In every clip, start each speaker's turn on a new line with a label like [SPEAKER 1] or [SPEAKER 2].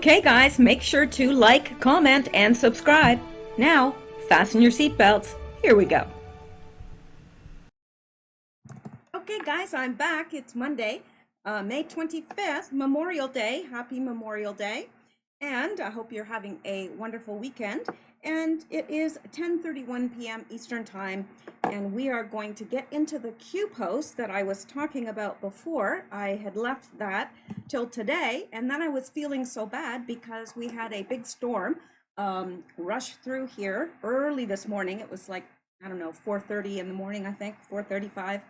[SPEAKER 1] Okay, guys, make sure to like, comment, and subscribe. Now, fasten your seatbelts. Here we go. Okay, guys, I'm back. It's Monday, May 25th, Memorial Day. Happy Memorial Day. And I hope you're having a wonderful weekend. And it is 10:31 p.m. Eastern Time, and we are going to get into the Q post that I was talking about before. I had left that till today, and then I was feeling so bad because we had a big storm rush through here early this morning. It was like, I don't know, 4:30 in the morning, I think, 4:35,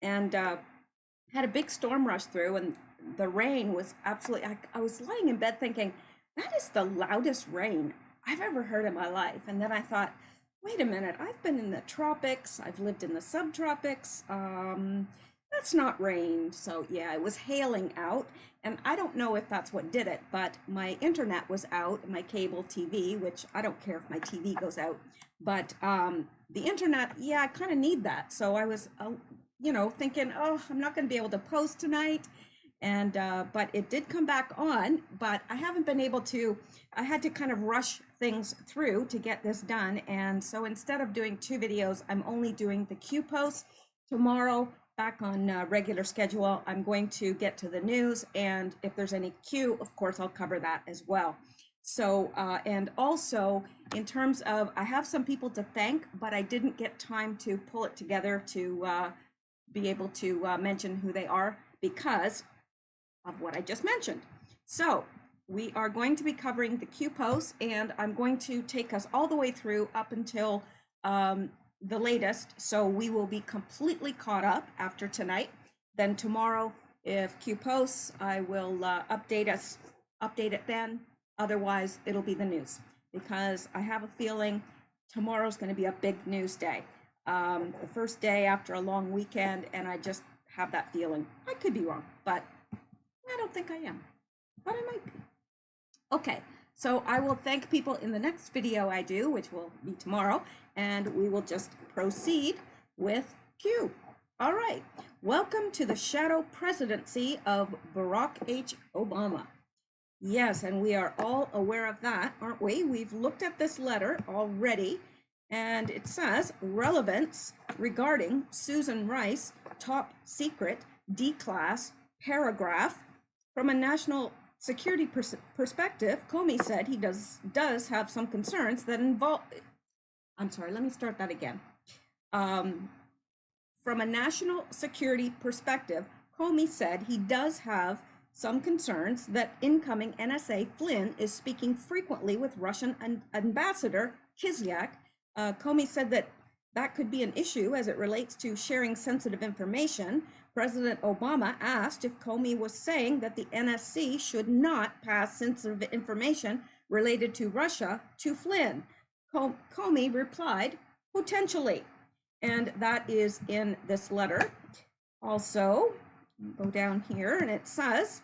[SPEAKER 1] and had a big storm rush through, and the rain was absolutely, I was lying in bed thinking, that is the loudest rain I've ever heard in my life. And then I thought, wait a minute, I've been in the tropics, I've lived in the subtropics, that's not rain. So yeah, it was hailing out, and I don't know if that's what did it, but my internet was out, my cable TV, which I don't care if my TV goes out, but the internet, yeah, I kind of need that. So I was, thinking, oh, I'm not going to be able to post tonight. And but it did come back on, but I haven't been able to, I had to kind of rush things through to get this done. And so instead of doing 2 videos, I'm only doing the Q post. Tomorrow, back on regular schedule, I'm going to get to the news, and if there's any Q, of course, I'll cover that as well. So, and also in terms of, I have some people to thank, but I didn't get time to pull it together to be able to mention who they are because of what I just mentioned. So we are going to be covering the Q post, and I'm going to take us all the way through up until the latest. So we will be completely caught up after tonight. Then tomorrow, if Q posts, I will update it then. Otherwise, it'll be the news, because I have a feeling tomorrow's going to be a big news day. The first day after a long weekend, and I just have that feeling. I could be wrong, but I don't think I am, but I might be. Okay, so I will thank people in the next video I do, which will be tomorrow, and we will just proceed with Q. All right, welcome to the shadow presidency of Barack H. Obama. Yes, and we are all aware of that, aren't we? We've looked at this letter already, and it says relevance regarding Susan Rice, top secret, D-class, paragraph. From a national security perspective, Comey said he does have some concerns that involve, I'm sorry, let me start that again. From a national security perspective, Comey said he does have some concerns that incoming NSA Flynn is speaking frequently with Russian Ambassador Kislyak. Comey said that could be an issue as it relates to sharing sensitive information. President Obama asked if Comey was saying that the NSC should not pass sensitive information related to Russia to Flynn. Comey replied, potentially. And that is in this letter. Also, go down here, and it says,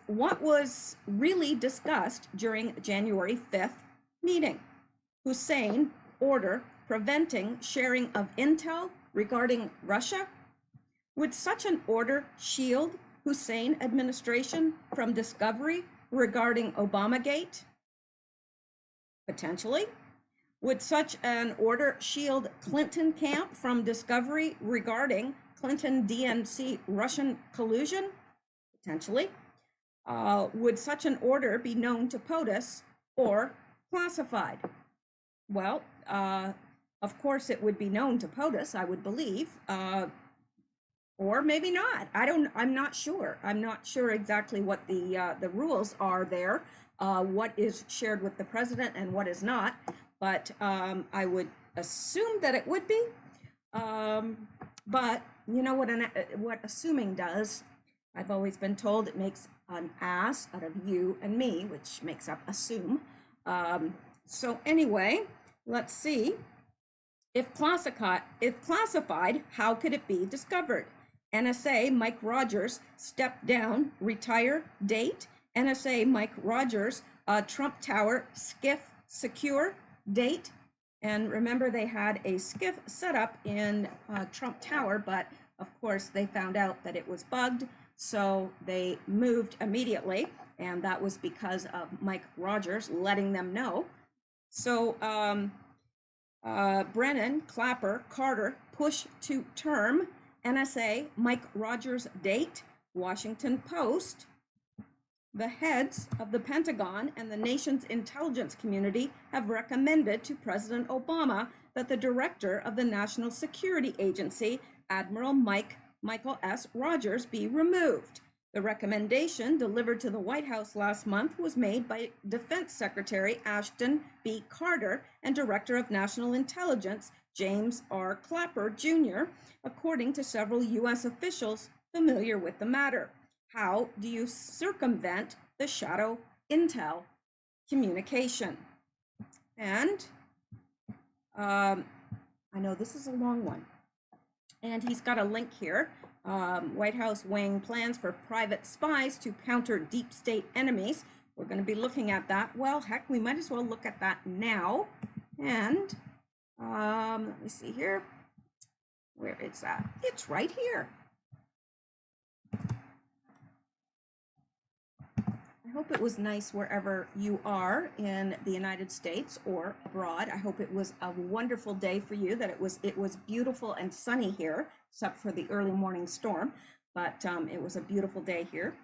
[SPEAKER 1] what was really discussed during January 5th meeting? Hussein order preventing sharing of intel regarding Russia? Would such an order shield Hussein administration from discovery regarding Obamagate? Potentially. Would such an order shield Clinton camp from discovery regarding Clinton DNC Russian collusion? Potentially. Would such an order be known to POTUS or classified? Well, of course it would be known to POTUS, I would believe, or maybe not. I'm not sure. I'm not sure exactly what the rules are there, what is shared with the president and what is not, but I would assume that it would be. But you know what assuming does? I've always been told it makes an ass out of you and me, which makes up assume. So anyway, let's see. If classified, how could it be discovered? NSA Mike Rogers step down, retire, date. NSA Mike Rogers Trump Tower skiff secure, date. And remember, they had a skiff set up in Trump Tower, but of course they found out that it was bugged, so they moved immediately. and that was because of Mike Rogers letting them know. So Brennan, Clapper, Carter, push to term, NSA, Mike Rogers date, Washington Post. The heads of the Pentagon and the nation's intelligence community have recommended to President Obama that the director of the National Security Agency, Admiral Michael S. Rogers, be removed. The recommendation delivered to the White House last month was made by Defense Secretary Ashton B. Carter and Director of National Intelligence James R. Clapper, Jr., according to several U.S. officials familiar with the matter. How do you circumvent the shadow intel communication? And I know this is a long one. And he's got a link here. White House weighing plans for private spies to counter deep state enemies. We're going to be looking at that. Well, heck, we might as well look at that now. And let me see here. Where is that? It's right here. I hope it was nice wherever you are in the United States or abroad. I hope it was a wonderful day for you, that it was beautiful and sunny here, except for the early morning storm, but it was a beautiful day here.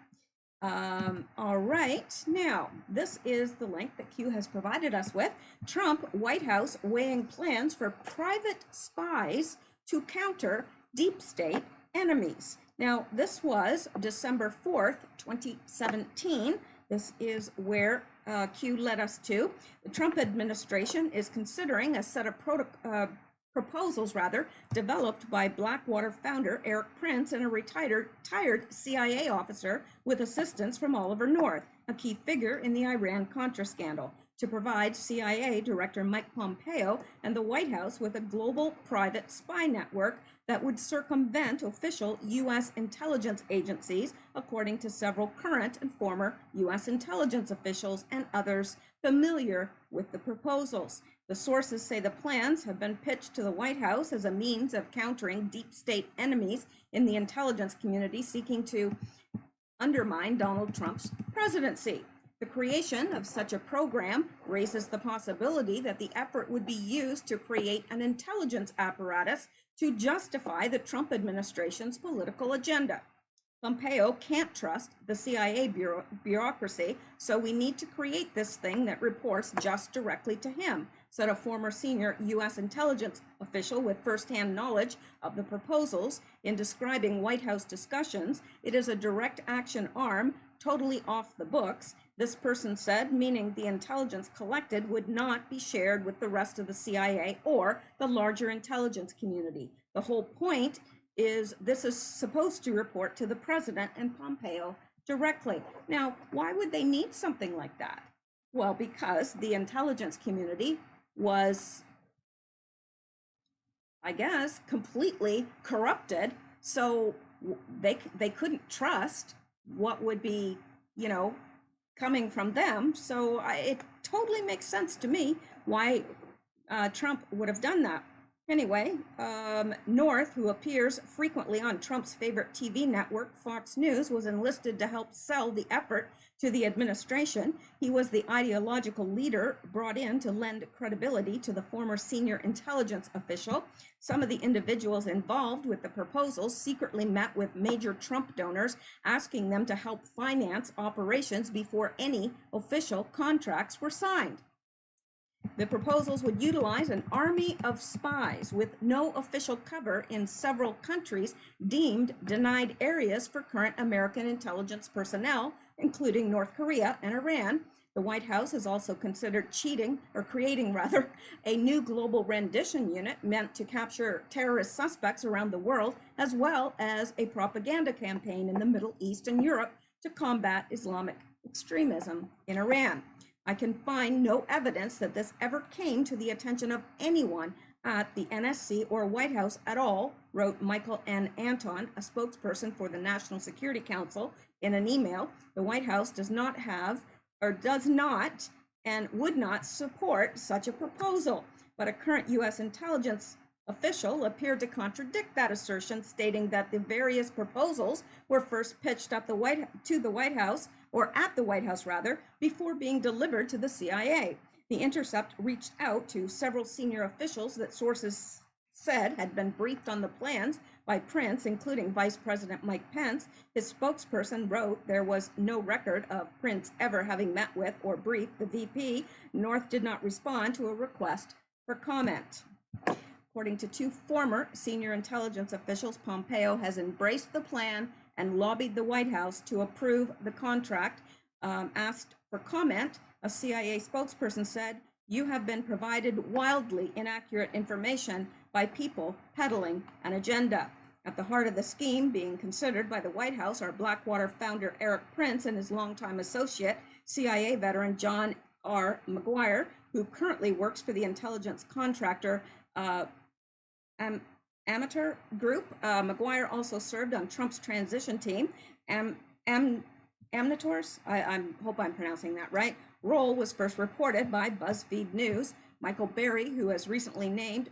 [SPEAKER 1] All right, now this is the link that Q has provided us with. Trump, White House weighing plans for private spies to counter deep state enemies. Now, this was December 4th, 2017. This is where Q led us to. The Trump administration is considering a set of proposals developed by Blackwater founder Eric Prince and a retired CIA officer with assistance from Oliver North, a key figure in the Iran-Contra scandal, to provide CIA Director Mike Pompeo and the White House with a global private spy network that would circumvent official U.S. intelligence agencies, according to several current and former U.S. intelligence officials and others familiar with the proposals. The sources say the plans have been pitched to the White House as a means of countering deep state enemies in the intelligence community seeking to undermine Donald Trump's presidency. The creation of such a program raises the possibility that the effort would be used to create an intelligence apparatus to justify the Trump administration's political agenda. Pompeo can't trust the CIA bureaucracy, so we need to create this thing that reports just directly to him, said a former senior U.S. intelligence official with firsthand knowledge of the proposals. In describing White House discussions, it is a direct action arm, totally off the books. This person said, meaning the intelligence collected would not be shared with the rest of the CIA or the larger intelligence community. The whole point is this is supposed to report to the president and Pompeo directly. Now, why would they need something like that? Well, because the intelligence community was, I guess, completely corrupted, so they couldn't trust what would be, coming from them. So it totally makes sense to me why Trump would have done that. Anyway, North, who appears frequently on Trump's favorite TV network, Fox News, was enlisted to help sell the effort to the administration. He was the ideological leader brought in to lend credibility to the former senior intelligence official. Some of the individuals involved with the proposals secretly met with major Trump donors, asking them to help finance operations before any official contracts were signed. The proposals would utilize an army of spies with no official cover in several countries deemed denied areas for current American intelligence personnel, including North Korea and Iran. The White House has also considered creating a new global rendition unit meant to capture terrorist suspects around the world, as well as a propaganda campaign in the Middle East and Europe to combat Islamic extremism in Iran. I can find no evidence that this ever came to the attention of anyone at the NSC or White House at all, wrote Michael N. Anton, a spokesperson for the National Security Council, in an email. The White House does not and would not support such a proposal. But a current U.S. intelligence official appeared to contradict that assertion, stating that the various proposals were first pitched to the White House or at the White House rather, before being delivered to the CIA. The intercept reached out to several senior officials that sources said had been briefed on the plans by Prince, including Vice President Mike Pence. His spokesperson wrote there was no record of Prince ever having met with or briefed the VP. North did not respond to a request for comment. According to two former senior intelligence officials, Pompeo has embraced the plan and lobbied the White House to approve the contract. Asked for comment, a CIA spokesperson said, "You have been provided wildly inaccurate information by people peddling an agenda." At the heart of the scheme being considered by the White House are Blackwater founder Eric Prince and his longtime associate, CIA veteran John R. McGuire, who currently works for the intelligence contractor Amateur Group. McGuire also served on Trump's transition team. Amnators, I hope I'm pronouncing that right. Role was first reported by BuzzFeed News. Michael Berry, who was recently named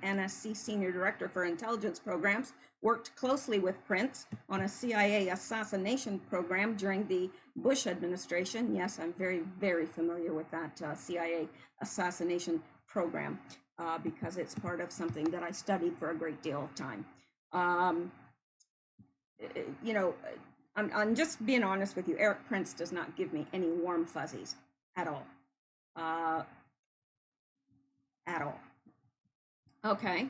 [SPEAKER 1] NSC Senior Director for Intelligence Programs, worked closely with Prince on a CIA assassination program during the Bush administration. Yes, I'm very, very familiar with that CIA assassination program because it's part of something that I studied for a great deal of time. You know, I'm just being honest with you. Eric Prince does not give me any warm fuzzies at all. Okay.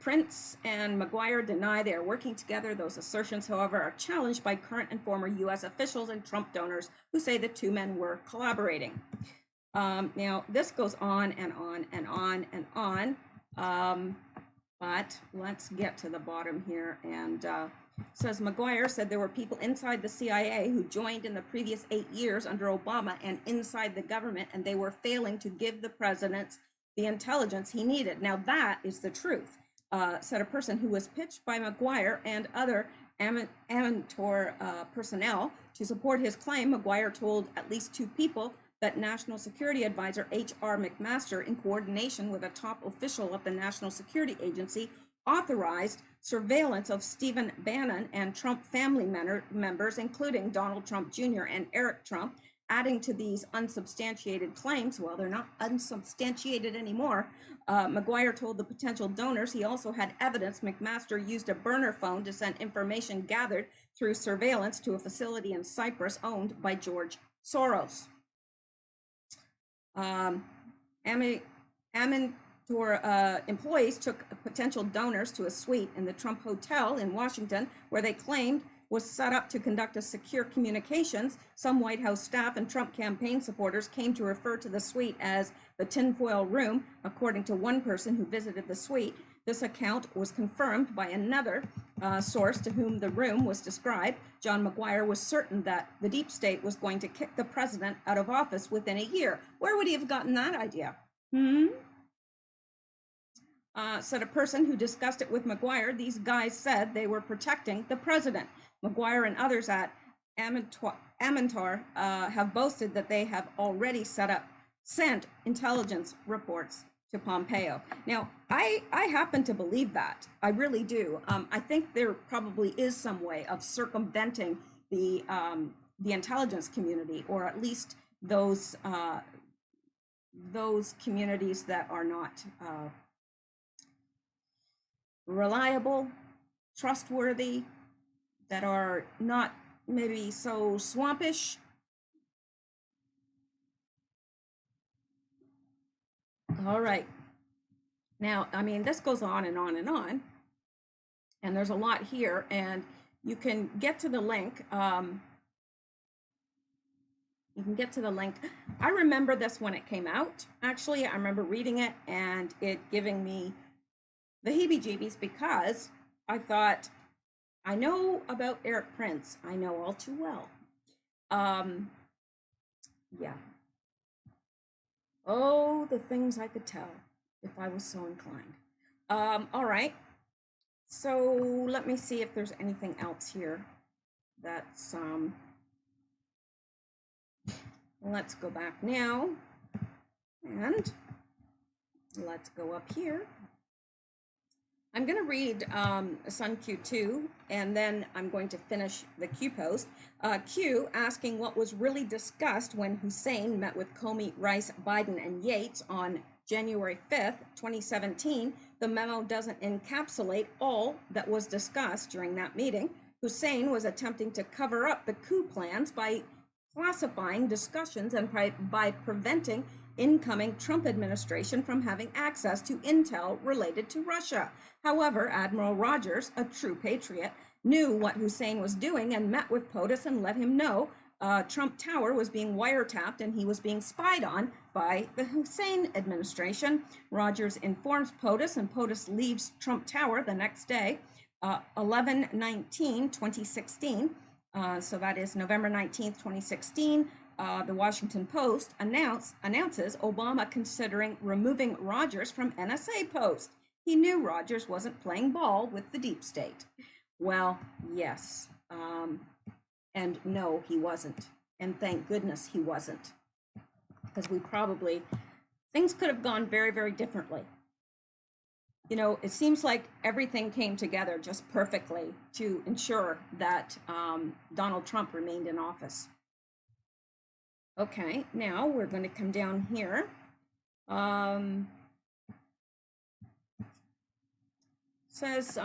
[SPEAKER 1] Prince and McGuire deny they are working together. Those assertions, however, are challenged by current and former U.S. officials and Trump donors who say the two men were collaborating. Now, this goes on and on and on and on, but let's get to the bottom here. And says McGuire said there were people inside the CIA who joined in the previous 8 years under Obama and inside the government, and they were failing to give the president the intelligence he needed. Now that is the truth, said a person who was pitched by McGuire and other amateur personnel to support his claim. McGuire told at least two people that National Security Advisor H.R. McMaster, in coordination with a top official of the National Security Agency, authorized surveillance of Stephen Bannon and Trump family members, including Donald Trump Jr. and Eric Trump. Adding to these unsubstantiated claims, well, they're not unsubstantiated anymore, McGuire told the potential donors he also had evidence McMaster used a burner phone to send information gathered through surveillance to a facility in Cyprus owned by George Soros. Employees took potential donors to a suite in the Trump Hotel in Washington, where they claimed was set up to conduct a secure communications. Some White House staff and Trump campaign supporters came to refer to the suite as the tinfoil room, according to one person who visited the suite. This account was confirmed by another source to whom the room was described. John McGuire was certain that the deep state was going to kick the president out of office within a year. Where would he have gotten that idea? Said a person who discussed it with McGuire. These guys said they were protecting the president. McGuire and others at Amantar have boasted that they have already sent intelligence reports to Pompeo. Now, I happen to believe that. I really do. I think there probably is some way of circumventing the intelligence community, or at least those communities that are not reliable, trustworthy, that are not maybe so swampish. All right. Now, I mean, this goes on and on and on, and there's a lot here, and you can get to the link. You can get to the link. I remember this when it came out. Actually, I remember reading it and it giving me the heebie-jeebies, because I thought, I know about Eric Prince. I know all too well. Yeah. Oh, the things I could tell if I was so inclined. All right. So let me see if there's anything else here that's, let's go back now and let's go up here. I'm going to read Sun Q2, and then I'm going to finish the Q post. Q asking what was really discussed when Hussein met with Comey, Rice, Biden, and Yates on January 5th, 2017. The memo doesn't encapsulate all that was discussed during that meeting. Hussein was attempting to cover up the coup plans by classifying discussions and by preventing incoming Trump administration from having access to intel related to Russia. However, Admiral Rogers, a true patriot, knew what Hussein was doing and met with POTUS and let him know Trump Tower was being wiretapped and he was being spied on by the Hussein administration. Rogers informs POTUS, and POTUS leaves Trump Tower the next day, 11/19/2016. So that is November 19th, 2016. The Washington Post announces Obama considering removing Rogers from NSA post. He knew Rogers wasn't playing ball with the deep state. Well, yes, and no, he wasn't. And thank goodness he wasn't, because things could have gone very, very differently. You know, it seems like everything came together just perfectly to ensure that Donald Trump remained in office. Okay, now we're going to come down here. Says,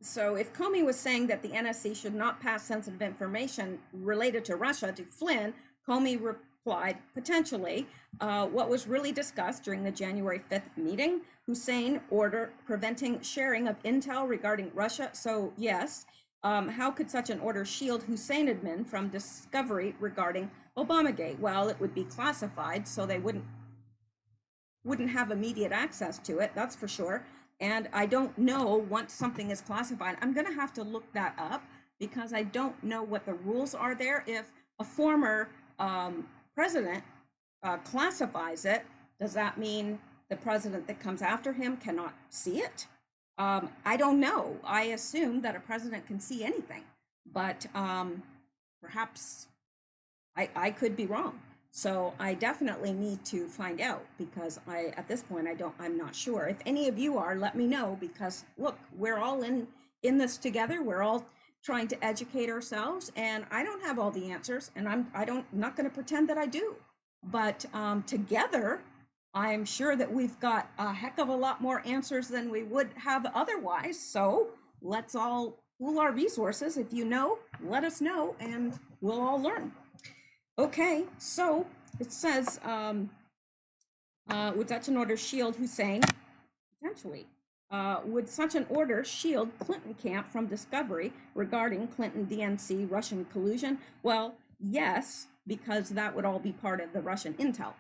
[SPEAKER 1] so if Comey was saying that the NSC should not pass sensitive information related to Russia to Flynn, Comey replied, potentially. What was really discussed during the January 5th meeting? Hussein order preventing sharing of intel regarding Russia. So yes. How could such an order shield Hussein admin from discovery regarding Obamagate? Well, it would be classified, so they wouldn't have immediate access to it, that's for sure. And I don't know, once something is classified, I'm going to have to look that up because I don't know what the rules are there. If a former president classifies it, does that mean the president that comes after him cannot see it? I don't know. I assume that a president can see anything, but perhaps I could be wrong. So I definitely need to find out, because at this point, I'm not sure. If any of you are, let me know, because look, we're all in this together. We're all trying to educate ourselves, and I don't have all the answers, and I'm not going to pretend that I do, but together, I'm sure that we've got a heck of a lot more answers than we would have otherwise. So let's all pool our resources. If you know, let us know and we'll all learn. Okay, so it says, would such an order shield Hussein? Potentially. Would such an order shield Clinton camp from discovery regarding Clinton DNC Russian collusion? Well, yes, because that would all be part of the Russian intel.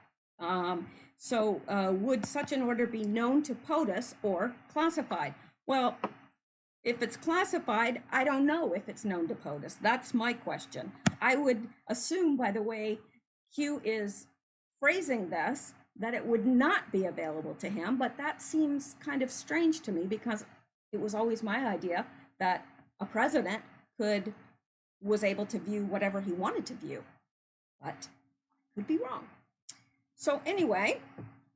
[SPEAKER 1] So would such an order be known to POTUS or classified? Well, if it's classified, I don't know if it's known to POTUS. That's my question. I would assume, by the way Q is phrasing this, that it would not be available to him, but that seems kind of strange to me, because it was always my idea that a president was able to view whatever he wanted to view, but I could be wrong. So anyway,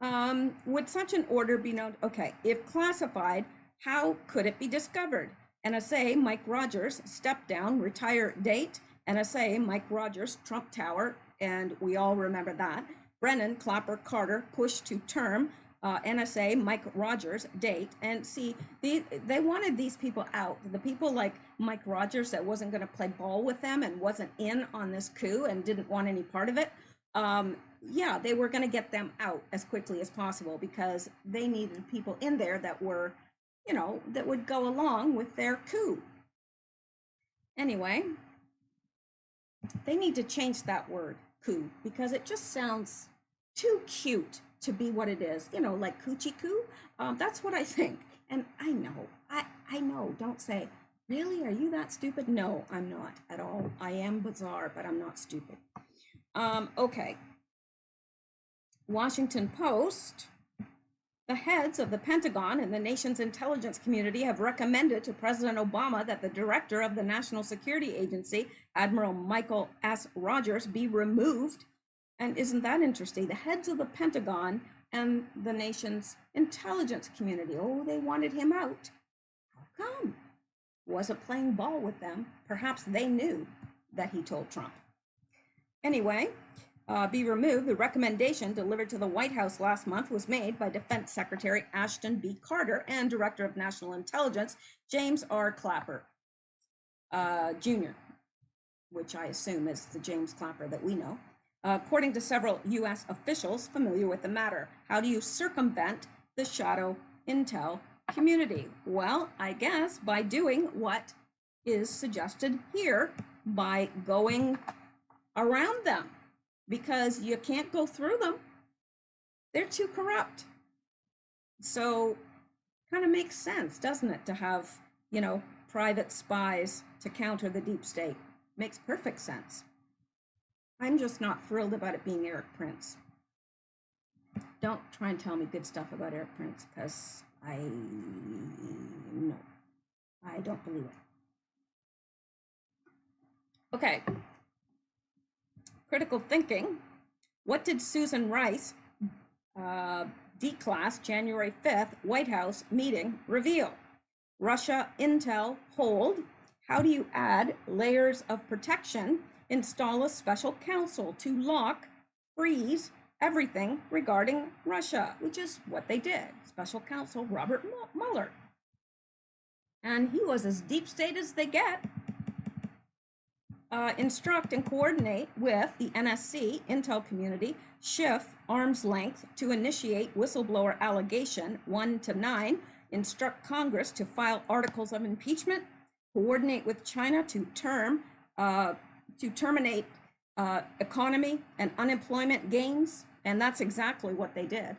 [SPEAKER 1] would such an order be known? Okay, if classified, how could it be discovered? NSA, Mike Rogers, step down, retire date. NSA, Mike Rogers, Trump Tower, and we all remember that. Brennan, Clapper, Carter, push to term. NSA, Mike Rogers, date. And see, they wanted these people out. The people like Mike Rogers that wasn't going to play ball with them and wasn't in on this coup and didn't want any part of it. Yeah, they were going to get them out as quickly as possible, because they needed people in there that were, you know, that would go along with their coup. Anyway, they need to change that word, coup, because it just sounds too cute to be what it is, you know, like coochie coo. That's what I think. And I know, I know, don't say, really, are you that stupid? No, I'm not at all. I am bizarre, but I'm not stupid. Okay. Washington Post. The heads of the Pentagon and the nation's intelligence community have recommended to President Obama that the director of the National Security Agency, Admiral Michael S. Rogers, be removed. And isn't that interesting? The heads of the Pentagon and the nation's intelligence community. Oh, they wanted him out. How come? Wasn't playing ball with them. Perhaps they knew that he told Trump. Anyway, be removed. The recommendation delivered to the White House last month was made by Defense Secretary Ashton B. Carter and Director of National Intelligence James R. Clapper Jr., which I assume is the James Clapper that we know. According to several U.S. officials familiar with the matter, how do you circumvent the shadow intel community? Well, I guess by doing what is suggested here, by going around them, because you can't go through them. They're too corrupt. So kind of makes sense, doesn't it, to have, you know, private spies to counter the deep state. Makes perfect sense. I'm just not thrilled about it being Eric Prince. Don't try and tell me good stuff about Eric Prince, because I don't believe it. Okay. Critical thinking. What did Susan Rice, D-class, January 5th, White House meeting reveal? Russia intel hold. How do you add layers of protection? Install a special counsel to lock, freeze everything regarding Russia, which is what they did. Special counsel Robert Mueller. And he was as deep state as they get. Instruct and coordinate with the NSC intel community, shift arm's length to initiate whistleblower allegation 1 to 9, instruct Congress to file articles of impeachment, coordinate with China to terminate economy and unemployment gains, and that's exactly what they did.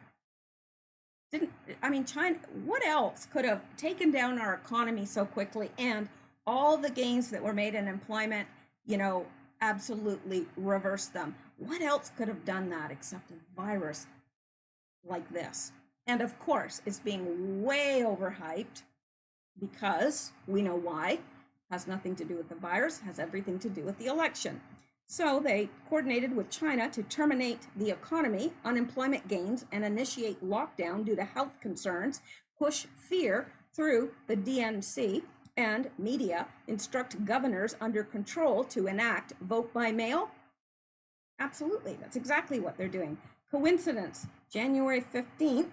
[SPEAKER 1] China, what else could have taken down our economy so quickly and all the gains that were made in employment, you know, absolutely reverse them? What else could have done that except a virus like this? And of course, it's being way overhyped because we know why. Has nothing to do with the virus, has everything to do with the election. So they coordinated with China to terminate the economy, unemployment gains, and initiate lockdown due to health concerns, push fear through the DNC and media, instruct governors under control to enact vote by mail. Absolutely, that's exactly what they're doing. Coincidence, January 15th,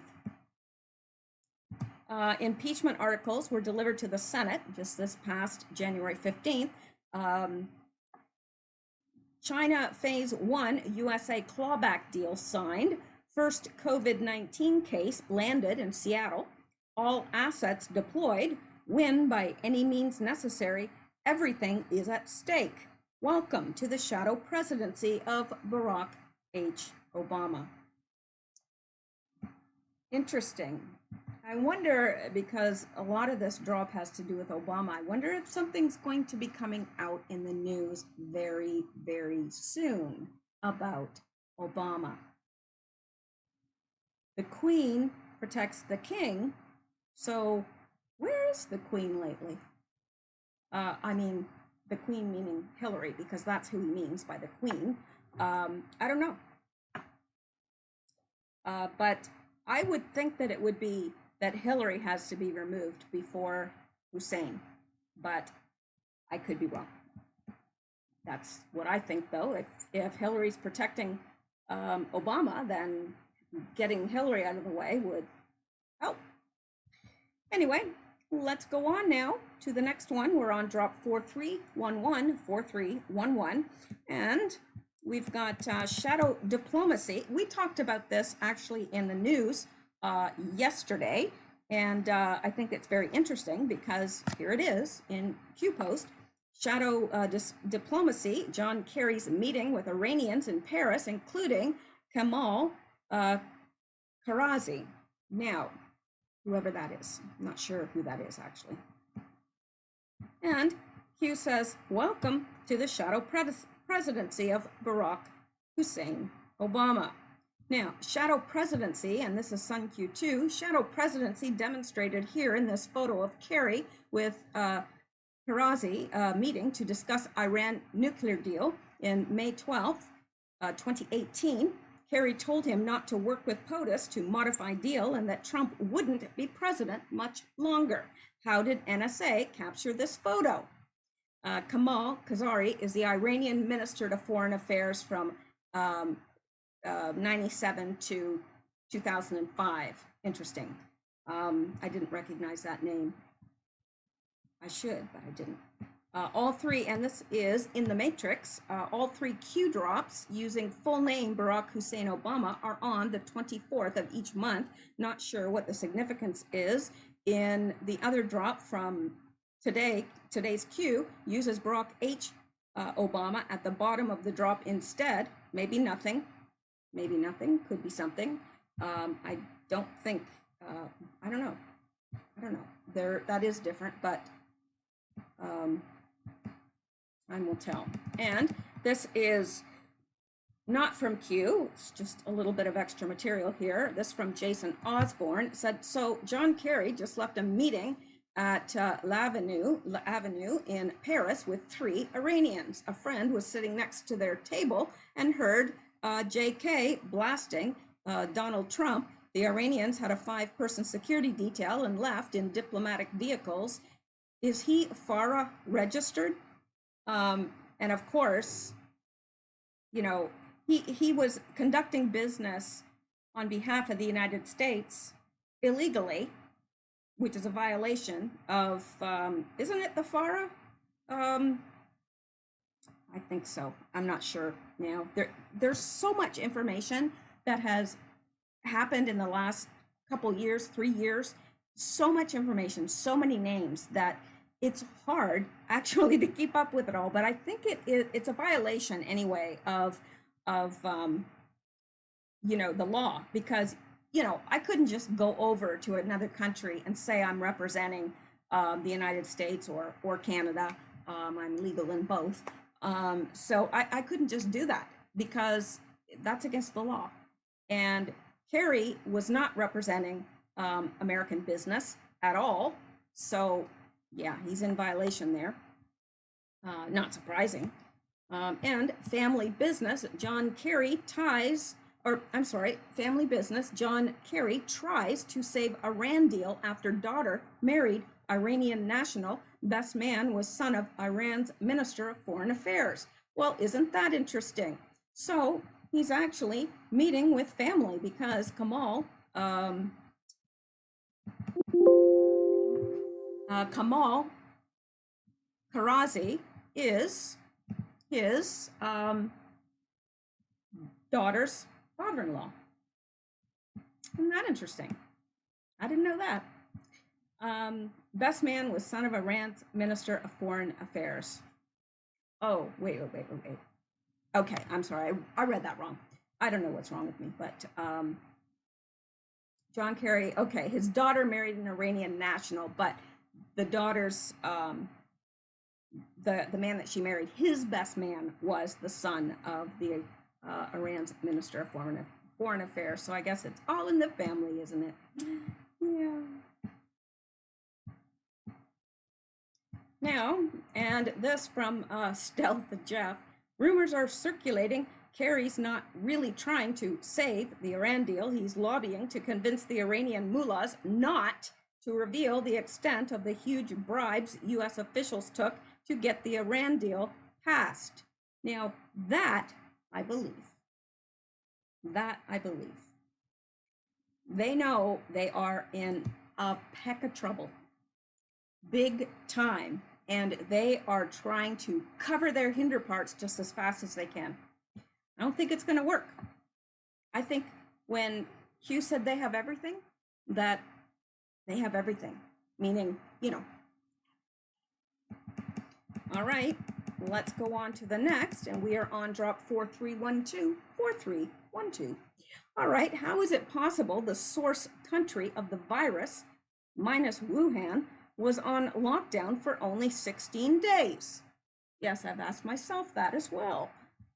[SPEAKER 1] impeachment articles were delivered to the Senate just this past January 15th. China Phase 1 USA clawback deal signed. First COVID-19 case landed in Seattle. All assets deployed. Win by any means necessary. Everything is at stake. Welcome to the shadow presidency of Barack H. Obama. Interesting. I wonder, because a lot of this drop has to do with Obama, I wonder if something's going to be coming out in the news very, very soon about Obama. The Queen protects the King, so where is the Queen lately? The Queen meaning Hillary, because that's who he means by the Queen. I don't know. But I would think that it would be that Hillary has to be removed before Hussein, but I could be wrong. That's what I think, though. If Hillary's protecting Obama, then getting Hillary out of the way would help. Anyway, let's go on now to the next one. We're on drop 4311, and we've got shadow diplomacy. We talked about this actually in the news yesterday, and I think it's very interesting because here it is in Q-Post. Shadow diplomacy, John Kerry's meeting with Iranians in Paris, including Kamal Karazi. Now, whoever that is, I'm not sure who that is actually. And Q says, welcome to the shadow presidency of Barack Hussein Obama. Now, shadow presidency, and this is Sun Q2, shadow presidency demonstrated here in this photo of Kerry with Karazi meeting to discuss Iran nuclear deal in May 12th, 2018. Kerry told him not to work with POTUS to modify deal and that Trump wouldn't be president much longer. How did NSA capture this photo? Kamal Khazari is the Iranian Minister to Foreign Affairs from 97 to 2005. Interesting. I didn't recognize that name. I should, but I didn't. All three, and this is in the Matrix, all three Q drops using full name Barack Hussein Obama are on the 24th of each month. Not sure what the significance is. In the other drop from today's Q uses Barack H. Obama at the bottom of the drop instead. Maybe nothing, could be something. I don't think, I don't know. That is different, but time will tell. And this is not from Q, it's just a little bit of extra material here. This from Jason Osborne said, so John Kerry just left a meeting at L'Avenue in Paris with 3 Iranians. A friend was sitting next to their table and heard JK blasting Donald Trump. The Iranians had a 5-person security detail and left in diplomatic vehicles. Is he FARA registered? And of course, you know, he was conducting business on behalf of the United States illegally, which is a violation of, isn't it the FARA? I think so. I'm not sure now. There's so much information that has happened in the last couple years, 3 years, so much information, so many names that it's hard actually to keep up with it all. But I think it's a violation anyway of you know, the law, because, you know, I couldn't just go over to another country and say I'm representing the United States or Canada. I'm legal in both. So I couldn't just do that because that's against the law. And Kerry was not representing American business at all. So yeah, he's in violation there. Not surprising. And family business, John Kerry family business, John Kerry tries to save Iran deal after daughter married Iranian national. Best man was son of Iran's Minister of Foreign Affairs. Well, isn't that interesting? So he's actually meeting with family because Kamal Karazi is his daughter's father-in-law. Isn't that interesting? I didn't know that. Best man was son of Iran's Minister of Foreign Affairs. Oh, wait. Okay, I'm sorry, I read that wrong. I don't know what's wrong with me, but John Kerry, okay, his daughter married an Iranian national, but the daughter's, the man that she married, his best man was the son of the Iran's Minister of Foreign Affairs. So I guess it's all in the family, isn't it? Yeah. Now, and this from Stealth Jeff, rumors are circulating Kerry's not really trying to save the Iran deal. He's lobbying to convince the Iranian mullahs not to reveal the extent of the huge bribes U.S. officials took to get the Iran deal passed. Now, that I believe. They know they are in a peck of trouble, big time, and they are trying to cover their hinder parts just as fast as they can. I don't think it's going to work. I think when Q said they have everything, that they have everything, meaning, you know. All right, let's go on to the next, and we are on drop 4312, 4312. All right, how is it possible the source country of the virus, minus Wuhan, was on lockdown for only 16 days? Yes, I've asked myself that as well,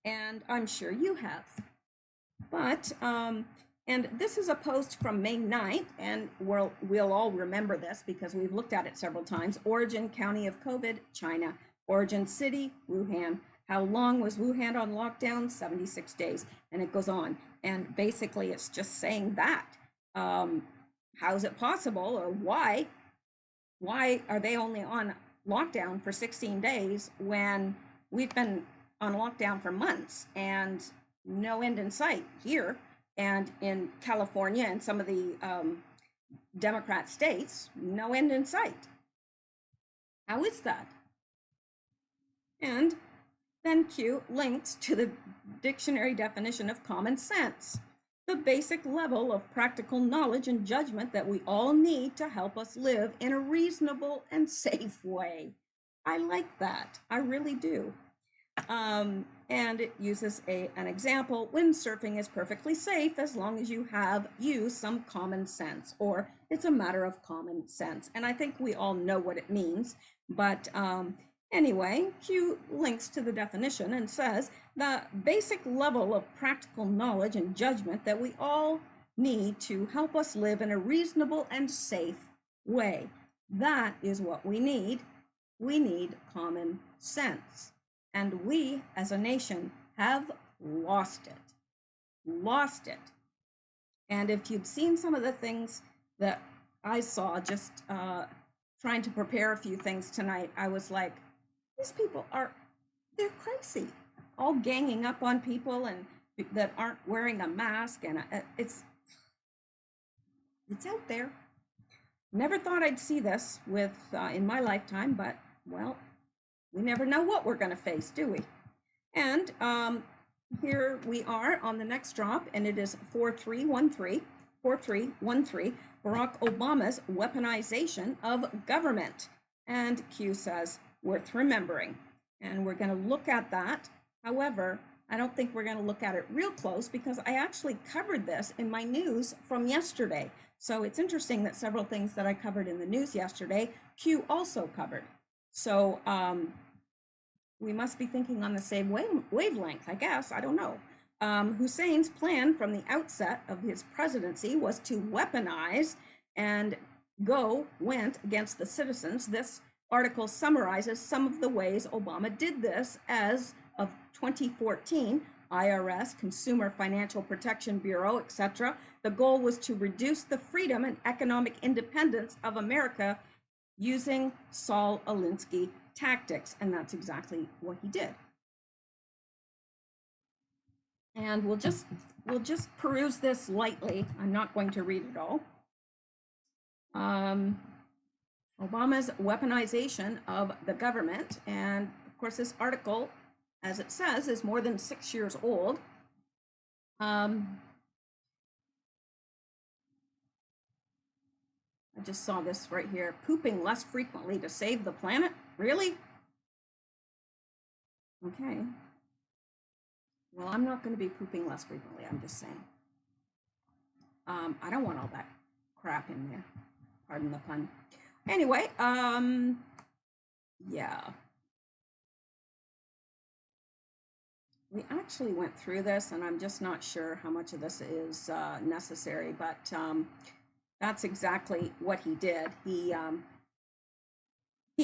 [SPEAKER 1] and I'm sure you have. But, and this is a post from May 9th, and we'll all remember this because we've looked at it several times. Origin, county of COVID, China. Origin city, Wuhan. How long was Wuhan on lockdown? 76 days. And it goes on. And basically, it's just saying that. How is it possible, or why are they only on lockdown for 16 days when we've been on lockdown for months and no end in sight here and in California and some of the Democrat states, no end in sight? How is that? And then Q links to the dictionary definition of common sense, the basic level of practical knowledge and judgment that we all need to help us live in a reasonable and safe way. I like that. I really do. And it uses an example. Windsurfing is perfectly safe as long as you have used some common sense, or it's a matter of common sense. And I think we all know what it means. But anyway, Q links to the definition and says the basic level of practical knowledge and judgment that we all need to help us live in a reasonable and safe way. That is what we need. We need common sense. And we, as a nation, have lost it. Lost it. And if you'd seen some of the things that I saw just trying to prepare a few things tonight, I was like, these people they're crazy. All ganging up on people and that aren't wearing a mask. And it's out there. Never thought I'd see this in my lifetime, but, well, we never know what we're going to face, do we? And here we are on the next drop, and it is 4313, Barack Obama's weaponization of government. And Q says, worth remembering. And we're going to look at that. However, I don't think we're going to look at it real close because I actually covered this in my news from yesterday. So it's interesting that several things that I covered in the news yesterday, Q also covered. So we must be thinking on the same wavelength, I guess. I don't know. Hussein's plan from the outset of his presidency was to weaponize and went against the citizens. This article summarizes some of the ways Obama did this. As of 2014, IRS, Consumer Financial Protection Bureau, etc. The goal was to reduce the freedom and economic independence of America using Saul Alinsky tactics, and that's exactly what he did. And we'll just peruse this lightly. I'm not going to read it all. Obama's weaponization of the government, and of course this article, as it says, is more than 6 years old. I just saw this right here. Pooping less frequently to save the planet? Really? Okay. Well, I'm not going to be pooping less frequently. I'm just saying. I don't want all that crap in there. Pardon the pun. Anyway, yeah. We actually went through this, and I'm just not sure how much of this is necessary, but that's exactly what he did. He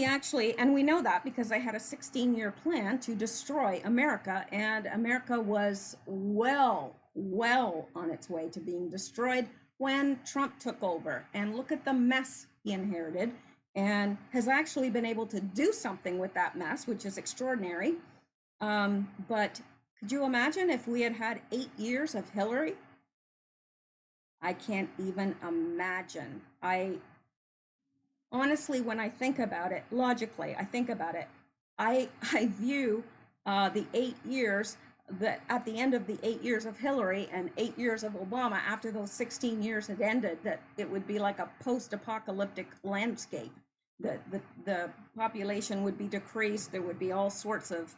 [SPEAKER 1] actually, and we know that because I had a 16-year plan to destroy America, and America was well on its way to being destroyed when Trump took over. And look at the mess he inherited, and has actually been able to do something with that mess, which is extraordinary. But could you imagine if we had had 8 years of Hillary? I can't even imagine. Honestly, when I think about it, logically, I think about it, I view the 8 years, that at the end of the 8 years of Hillary and 8 years of Obama, after those 16 years had ended, that it would be like a post-apocalyptic landscape. The population would be decreased. There would be all sorts of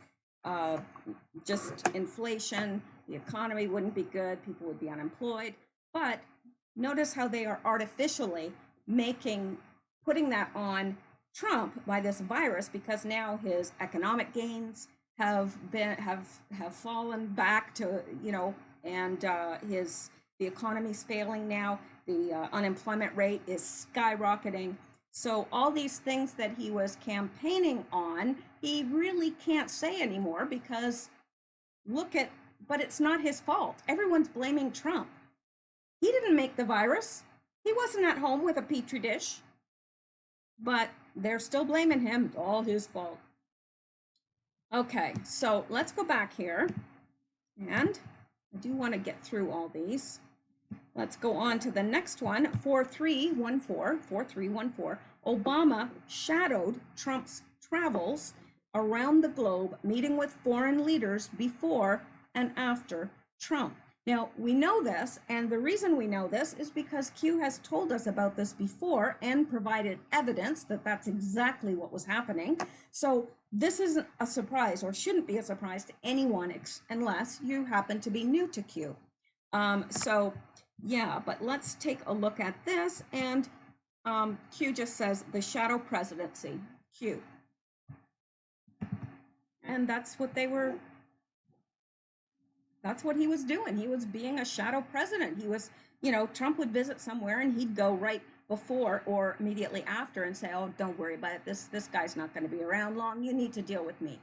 [SPEAKER 1] just inflation. The economy wouldn't be good. People would be unemployed. But notice how they are artificially putting that on Trump by this virus, because now his economic gains have fallen back to, and the economy's failing now. The unemployment rate is skyrocketing. So all these things that he was campaigning on, he really can't say anymore because but it's not his fault. Everyone's blaming Trump. He didn't make the virus. He wasn't at home with a petri dish, but they're still blaming him. It's all his fault. Okay, so let's go back here. And I do want to get through all these. Let's go on to the next one, 4314. Obama shadowed Trump's travels around the globe, meeting with foreign leaders before and after Trump. Now, we know this, and the reason we know this is because Q has told us about this before and provided evidence that that's exactly what was happening. So this isn't a surprise, or shouldn't be a surprise to anyone unless you happen to be new to Q. Yeah, but let's take a look at this, and Q just says the shadow presidency, Q. And that's what he was doing. He was being a shadow president. He was, Trump would visit somewhere and he'd go right before or immediately after and say, oh, don't worry about it. This guy's not going to be around long. You need to deal with me.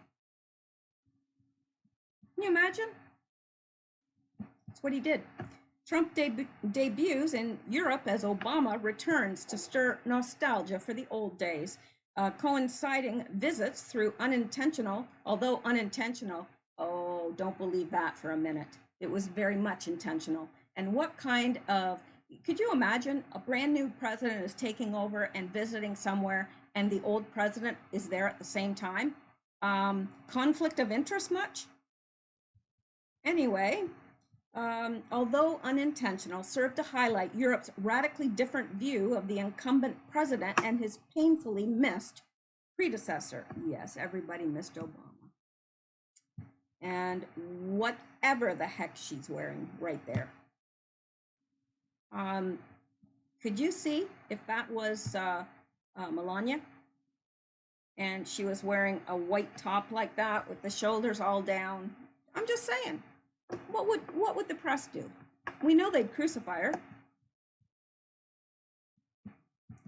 [SPEAKER 1] Can you imagine? That's what he did. Trump debuts in Europe as Obama returns to stir nostalgia for the old days, coinciding visits through although unintentional. Oh, don't believe that for a minute. It was very much intentional. And could you imagine a brand new president is taking over and visiting somewhere and the old president is there at the same time? Conflict of interest much? Anyway, although unintentional, served to highlight Europe's radically different view of the incumbent president and his painfully missed predecessor. Yes, everybody missed Obama. And whatever the heck she's wearing right there. Could you see if that was Melania? And she was wearing a white top like that with the shoulders all down. I'm just saying, what would the press do? We know they'd crucify her.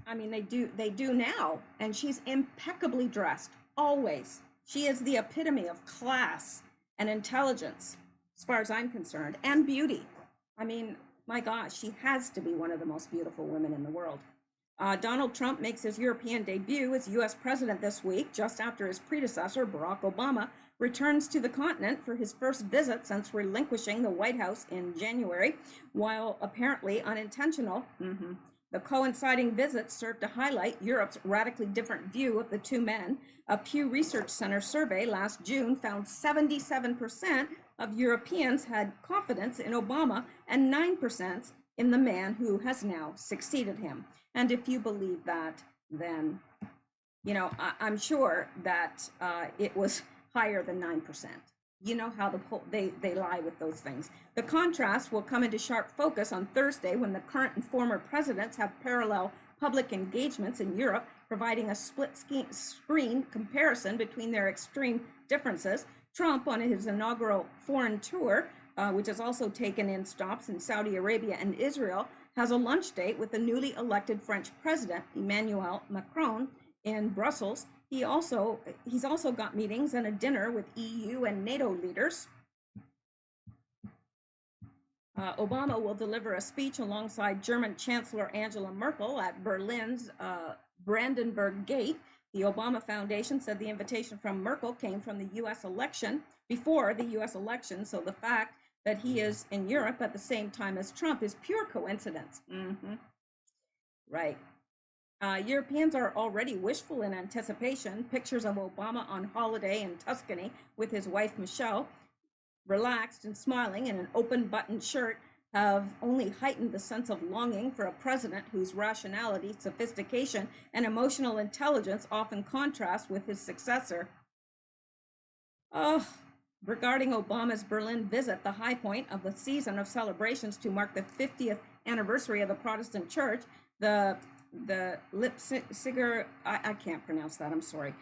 [SPEAKER 1] I mean, they do now, and she's impeccably dressed, always. She is the epitome of class and intelligence, as far as I'm concerned, and beauty. I mean, my gosh, she has to be one of the most beautiful women in the world. Donald Trump makes his European debut as U.S. president this week, just after his predecessor, Barack Obama, returns to the continent for his first visit since relinquishing the White House in January. While apparently unintentional, the coinciding visits serve to highlight Europe's radically different view of the two men. A Pew Research Center survey last June found 77% of Europeans had confidence in Obama and 9% in the man who has now succeeded him. And if you believe that, then, I'm sure that it was higher than 9%. You know how they lie with those things. The contrast will come into sharp focus on Thursday when the current and former presidents have parallel public engagements in Europe, providing a split screen comparison between their extreme differences. Trump, on his inaugural foreign tour, which has also taken in stops in Saudi Arabia and Israel, has a lunch date with the newly elected French president, Emmanuel Macron, in Brussels. He's also got meetings and a dinner with EU and NATO leaders. Obama will deliver a speech alongside German Chancellor Angela Merkel at Berlin's Brandenburg Gate. The Obama Foundation said the invitation from Merkel came from the U.S. election, before the U.S. election, so the fact that he is in Europe at the same time as Trump is pure coincidence. Right. Europeans are already wishful in anticipation. Pictures of Obama on holiday in Tuscany with his wife, Mishel, relaxed and smiling in an open-button shirt, have only heightened the sense of longing for a president whose rationality, sophistication, and emotional intelligence often contrast with his successor. Regarding Obama's Berlin visit, the high point of the season of celebrations to mark the 50th anniversary of the Protestant Church, the Leipziger, I can't pronounce that, I'm sorry,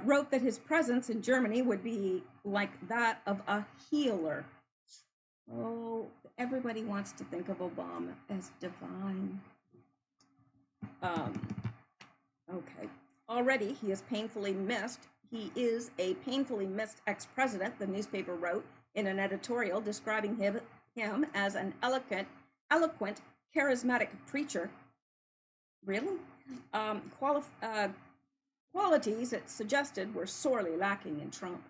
[SPEAKER 1] wrote that his presence in Germany would be like that of a healer. Oh, everybody wants to think of Obama as divine. Okay. Already he is painfully missed. He is a painfully missed ex-president, the newspaper wrote in an editorial describing him as an eloquent, charismatic preacher. Really? Qualities it suggested were sorely lacking in Trump.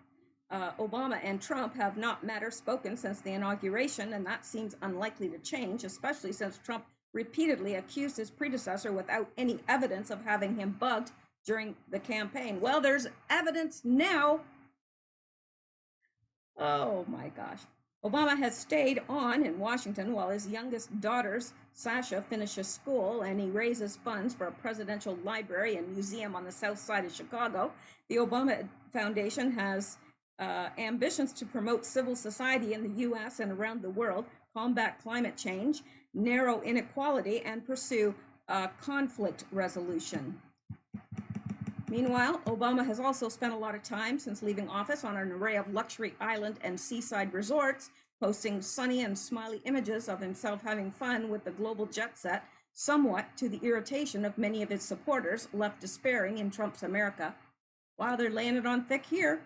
[SPEAKER 1] Obama and Trump have not met or spoken since the inauguration, and that seems unlikely to change, especially since Trump repeatedly accused his predecessor without any evidence of having him bugged during the campaign. Well, there's evidence now. Oh my gosh. Obama has stayed on in Washington while his youngest daughter, Sasha, finishes school, and he raises funds for a presidential library and museum on the south side of Chicago. The Obama Foundation has ambitions to promote civil society in the US and around the world, combat climate change, narrow inequality, and pursue conflict resolution. Meanwhile, Obama has also spent a lot of time since leaving office on an array of luxury island and seaside resorts, posting sunny and smiley images of himself having fun with the global jet set, somewhat to the irritation of many of his supporters left despairing in Trump's America. Wow, they're laying it on thick here.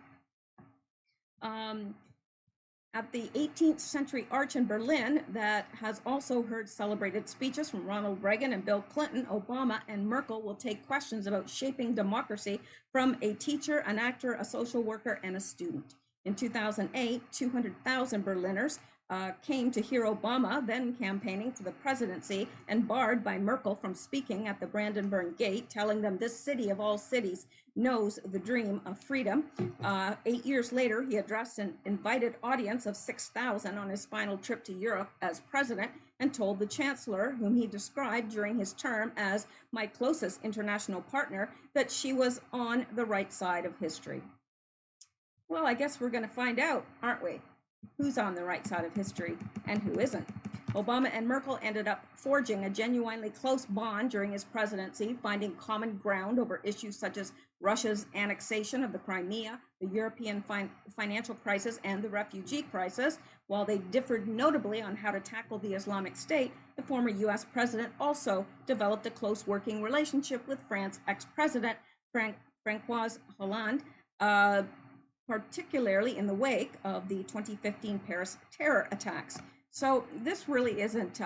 [SPEAKER 1] At the 18th Century Arch in Berlin, that has also heard celebrated speeches from Ronald Reagan and Bill Clinton, Obama and Merkel will take questions about shaping democracy from a teacher, an actor, a social worker, and a student. In 2008, 200,000 Berliners came to hear Obama, then campaigning for the presidency and barred by Merkel from speaking at the Brandenburg Gate, telling them this city of all cities knows the dream of freedom. 8 years later, he addressed an invited audience of 6,000 on his final trip to Europe as president and told the chancellor, whom he described during his term as my closest international partner, that she was on the right side of history. Well, I guess we're going to find out, aren't we? Who's on the right side of history and who isn't. Obama and Merkel ended up forging a genuinely close bond during his presidency, finding common ground over issues such as Russia's annexation of the Crimea, the European financial crisis, and the refugee crisis. While they differed notably on how to tackle the Islamic State, the former US president also developed a close working relationship with France's ex-president, François Hollande, particularly in the wake of the 2015 Paris terror attacks. So this really isn't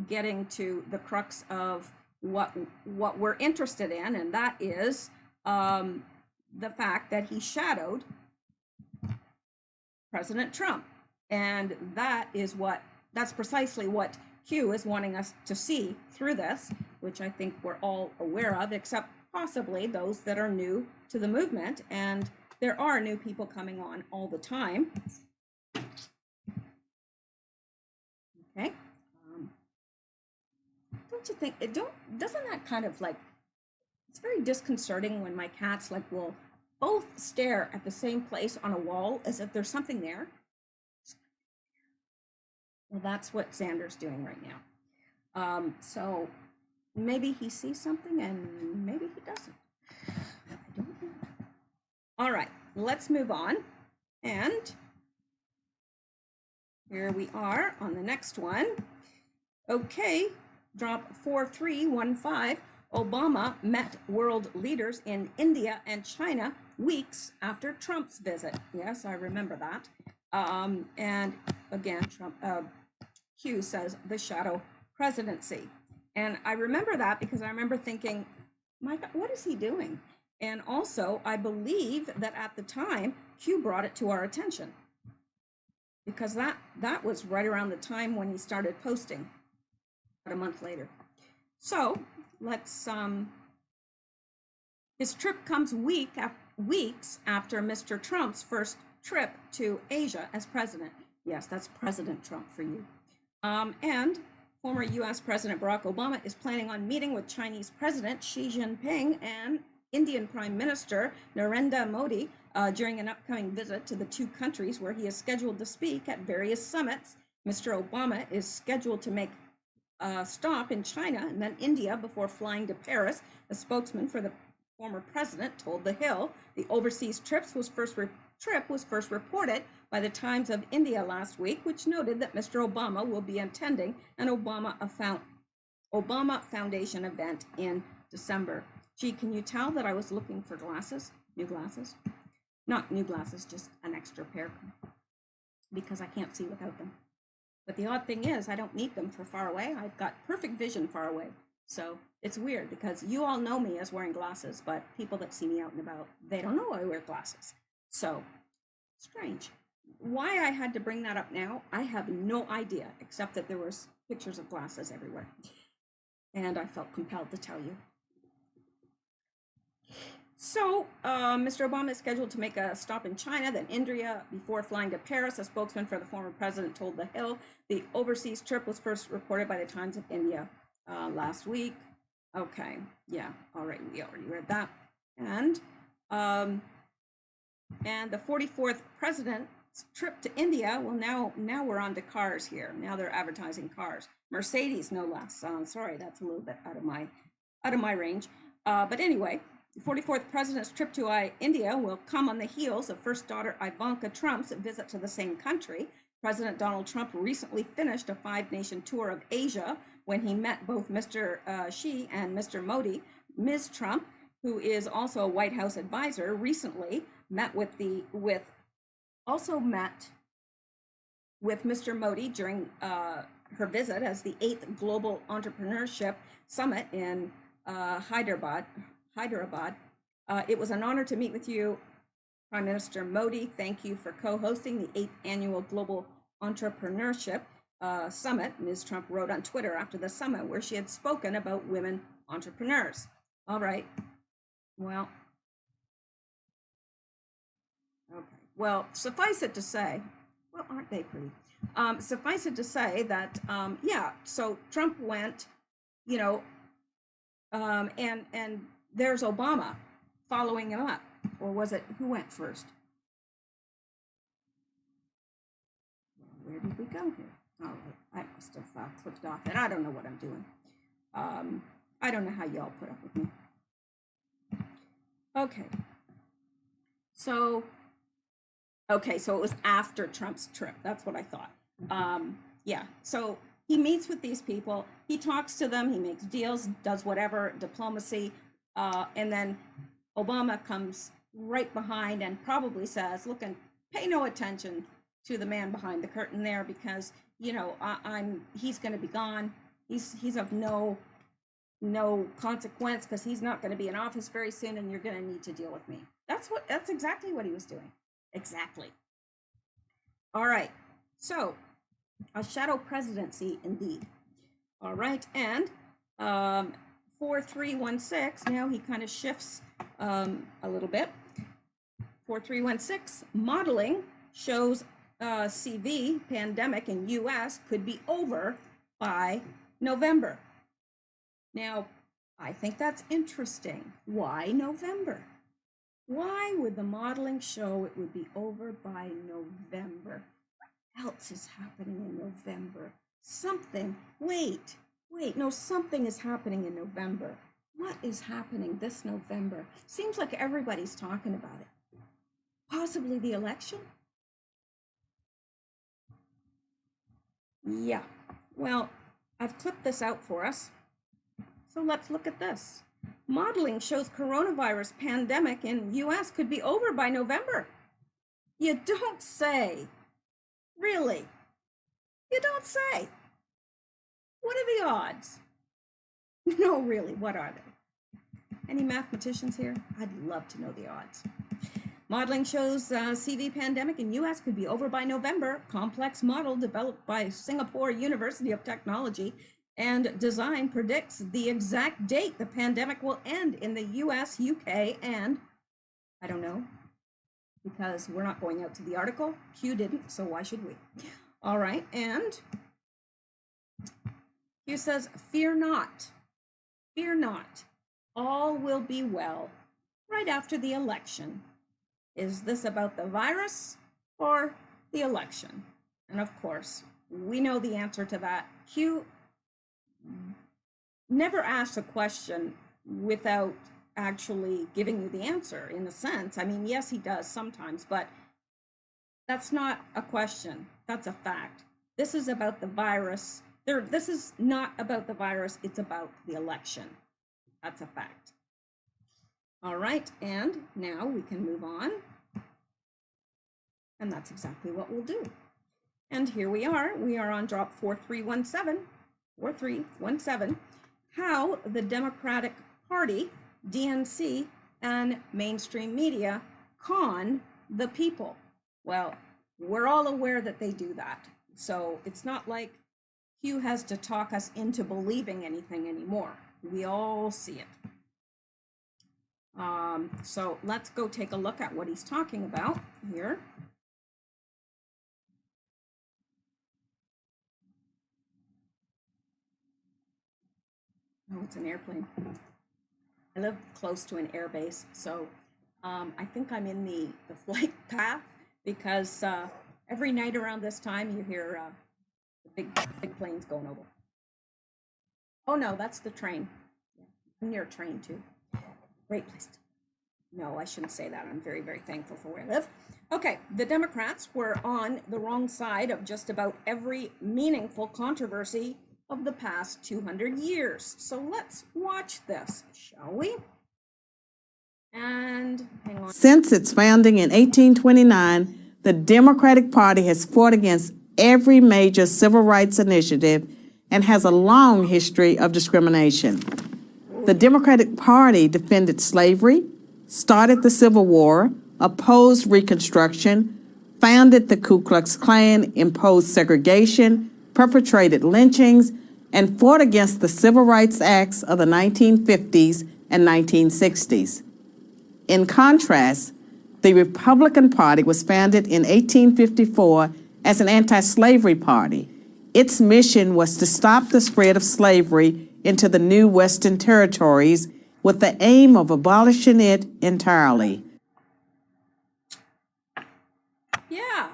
[SPEAKER 1] getting to the crux of what we're interested in, and that is the fact that he shadowed President Trump. And that's precisely what Q is wanting us to see through this, which I think we're all aware of, except possibly those that are new to the movement. And there are new people coming on all the time. Okay. Don't you think doesn't that kind of like, it's very disconcerting when my cats will both stare at the same place on a wall as if there's something there. Well, that's what Xander's doing right now. So maybe he sees something and maybe he doesn't. I don't know. All right, let's move on. And here we are on the next one. Okay, drop 4315. Obama met world leaders in India and China weeks after Trump's visit. Yes, I remember that. And again, Trump, Q says the shadow presidency. And I remember that because I remember thinking, my God, what is he doing? And also, I believe that at the time, Q brought it to our attention because that was right around the time when he started posting, about a month later. So let's, his trip comes weeks after Mr. Trump's first trip to Asia as president. Yes, that's President Trump for you. And former US President Barack Obama is planning on meeting with Chinese President Xi Jinping and Indian Prime Minister Narendra Modi during an upcoming visit to the two countries where he is scheduled to speak at various summits. Mr. Obama is scheduled to make a stop in China and then India before flying to Paris. A spokesman for the former president told The Hill the overseas trip was first reported by the Times of India last week, which noted that Mr. Obama will be attending an Obama Foundation event in December. Gee, can you tell that I was looking for glasses? New glasses? Not new glasses, just an extra pair, because I can't see without them. But the odd thing is, I don't need them for far away. I've got perfect vision far away. So it's weird because you all know me as wearing glasses, but people that see me out and about, they don't know I wear glasses. So strange. Why I had to bring that up now, I have no idea, except that there was pictures of glasses everywhere. And I felt compelled to tell you. So, Mr. Obama is scheduled to make a stop in China, then India, before flying to Paris. A spokesman for the former president told The Hill the overseas trip was first reported by the Times of India last week. Okay, yeah, all right, we already read that. And the 44th president's trip to India, well, now we're on to cars here. Now they're advertising cars. Mercedes, no less. Sorry, that's a little bit out of my range. But anyway, the 44th president's trip to India will come on the heels of first daughter Ivanka Trump's visit to the same country. President Donald Trump recently finished a 5-nation tour of Asia when he met both Mr. Xi and Mr. Modi. Ms. Trump, who is also a White House advisor, recently met with Mr. Modi during her visit as the 8th Global Entrepreneurship Summit in Hyderabad. It was an honor to meet with you, Prime Minister Modi. Thank you for co-hosting the 8th Annual Global Entrepreneurship Summit, Ms. Trump wrote on Twitter after the summit, where she had spoken about women entrepreneurs. All right. Well, okay. Well, suffice it to say, well, aren't they pretty? Suffice it to say that, yeah, so Trump went, you know, and there's Obama following him up. Or was it, who went first? Where did we go here? All right, I must have clicked off it. I don't know what I'm doing. I don't know how y'all put up with me. Okay. So it was after Trump's trip. That's what I thought. Yeah, so he meets with these people, he talks to them, he makes deals, does whatever, diplomacy, and then Obama comes right behind and probably says, look, and pay no attention to the man behind the curtain there, because, you know, he's going to be gone. He's of no consequence, because he's not going to be in office very soon, and you're going to need to deal with me. That's exactly what he was doing. Exactly. All right. So a shadow presidency indeed. All right. And 4316, now he kind of shifts a little bit. 4316, modeling shows CV pandemic in US could be over by November. Now, I think that's interesting. Why November? Why would the modeling show it would be over by November? What else is happening in November? Something, wait, no, something is happening in November. What is happening this November? Seems like everybody's talking about it. Possibly the election? Yeah, well, I've clipped this out for us. So let's look at this. Modeling shows coronavirus pandemic in US could be over by November. You don't say. Really? You don't say. What are the odds? No, really, what are they? Any mathematicians here? I'd love to know the odds. Modeling shows CV pandemic in US could be over by November. Complex model developed by Singapore University of Technology and Design predicts the exact date the pandemic will end in the US, UK, and I don't know, because we're not going out to the article. Q didn't, so why should we? All right, and Q says, fear not, all will be well right after the election. Is this about the virus or the election? And of course, we know the answer to that. Q never asks a question without actually giving you the answer, in a sense. I mean, yes, he does sometimes, but that's not a question. That's a fact. This is about the virus. This is not about the virus. It's about the election. That's a fact. All right, and now we can move on. And that's exactly what we'll do. And here we are on drop 4317, 4317, how the Democratic Party, DNC, and mainstream media con the people. Well, we're all aware that they do that. So it's not like Hugh has to talk us into believing anything anymore. We all see it. So let's go take a look at what he's talking about here. Oh, it's an airplane. I live close to an air base, so I think I'm in the flight path because every night around this time you hear the big planes going over. Oh no, that's the train. I'm near a train too. Great place. No, I shouldn't say that. I'm very, very thankful for where I live. Okay, the Democrats were on the wrong side of just about every meaningful controversy of the past 200 years. So let's watch this, shall we? And hang on.
[SPEAKER 2] Since its founding in 1829, the Democratic Party has fought against every major civil rights initiative and has a long history of discrimination. The Democratic Party defended slavery, started the Civil War, opposed Reconstruction, founded the Ku Klux Klan, imposed segregation, perpetrated lynchings, and fought against the Civil Rights Acts of the 1950s and 1960s. In contrast, the Republican Party was founded in 1854 as an anti-slavery party. Its mission was to stop the spread of slavery into the new Western territories with the aim of abolishing it entirely.
[SPEAKER 1] Yeah,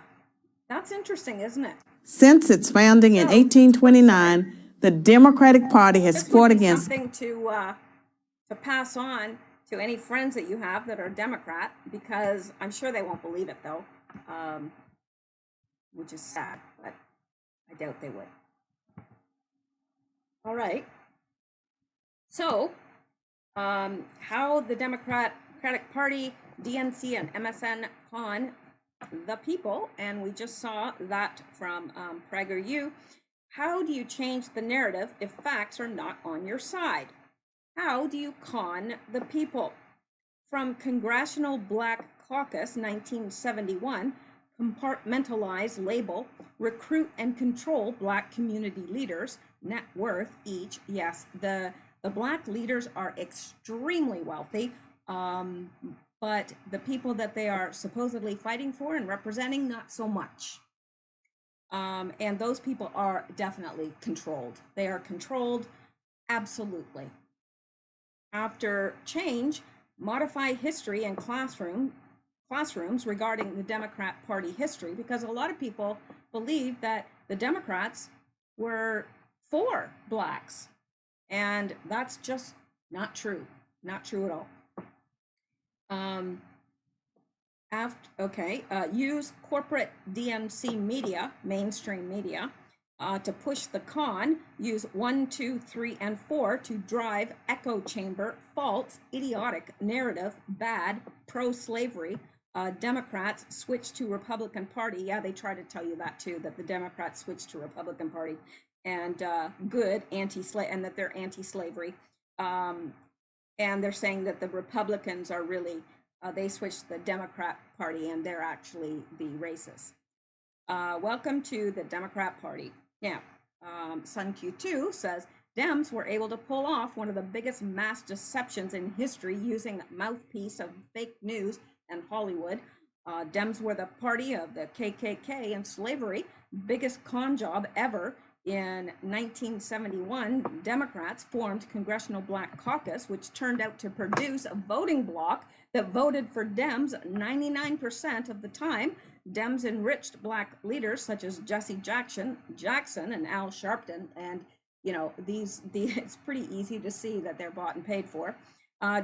[SPEAKER 1] that's interesting, isn't it?
[SPEAKER 2] Since its founding in 1829, the Democratic Party has fought against...
[SPEAKER 1] Something to pass on to any friends that you have that are Democrat, because I'm sure they won't believe it though, which is sad, but I doubt they would. All right. So, how the Democratic Party, DNC, and MSN con the people, and we just saw that from PragerU. How do you change the narrative if facts are not on your side? How do you con the people? From Congressional Black Caucus 1971, compartmentalize, label, recruit, and control Black community leaders, net worth each. Yes, the Black leaders are extremely wealthy, but the people that they are supposedly fighting for and representing, not so much. And those people are definitely controlled. They are controlled, absolutely. After change, modify history and classrooms regarding the Democrat Party history, because a lot of people believe that the Democrats were for Blacks, and that's just not true. Not true at all. Use corporate DNC media, mainstream media, to push the con. Use 1, 2, 3, and 4 to drive echo chamber, false, idiotic narrative, bad, pro-slavery. Democrats switch to Republican Party. Yeah, they try to tell you that too, that the Democrats switched to Republican Party, and good anti-slave, and that they're anti-slavery. And they're saying that the Republicans are really they switched to the Democrat Party and they're actually the racists. Welcome to the Democrat Party. Yeah, Sun Q2 says Dems were able to pull off one of the biggest mass deceptions in history using mouthpiece of fake news and Hollywood. Dems were the party of the KKK and slavery, biggest con job ever. In 1971, Democrats formed Congressional Black Caucus, which turned out to produce a voting bloc that voted for Dems 99% of the time. Dems enriched Black leaders such as Jesse Jackson and Al Sharpton, and you know these it's pretty easy to see that they're bought and paid for.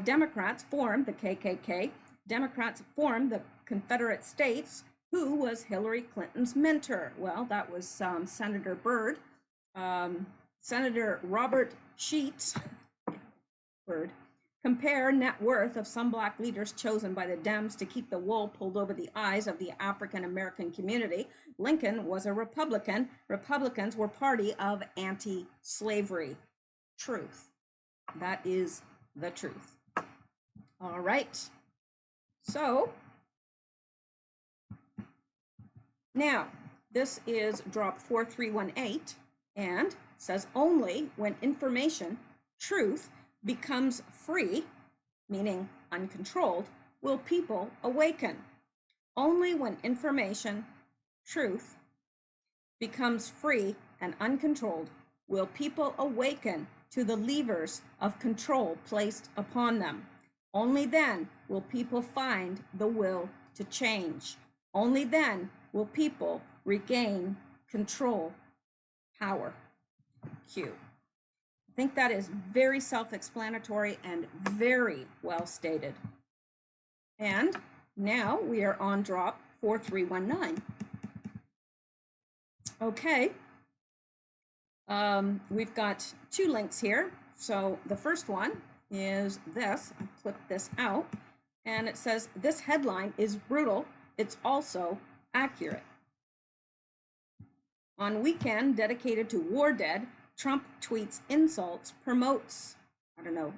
[SPEAKER 1] Democrats formed the KKK. Democrats formed the Confederate States. Who was Hillary Clinton's mentor? Well, that was Senator Byrd. Senator Robert Sheets, Byrd, Compare net worth of some Black leaders chosen by the Dems to keep the wool pulled over the eyes of the African American community. Lincoln was a Republican. Republicans were party of anti-slavery. Truth. That is the truth. All right. So now this is drop 4318 and says only when information, truth, becomes free, meaning uncontrolled, will people awaken. Only when information, truth, becomes free and uncontrolled will people awaken to the levers of control placed upon them. Only then will people find the will to change. Only then will people regain control, power. Q. I think that is very self-explanatory and very well stated. And now we are on drop 4319. Okay. We've got two links here. So the first one is this. I clipped this out and it says, this headline is brutal. It's also accurate. On weekend dedicated to war dead, Trump tweets insults, promotes,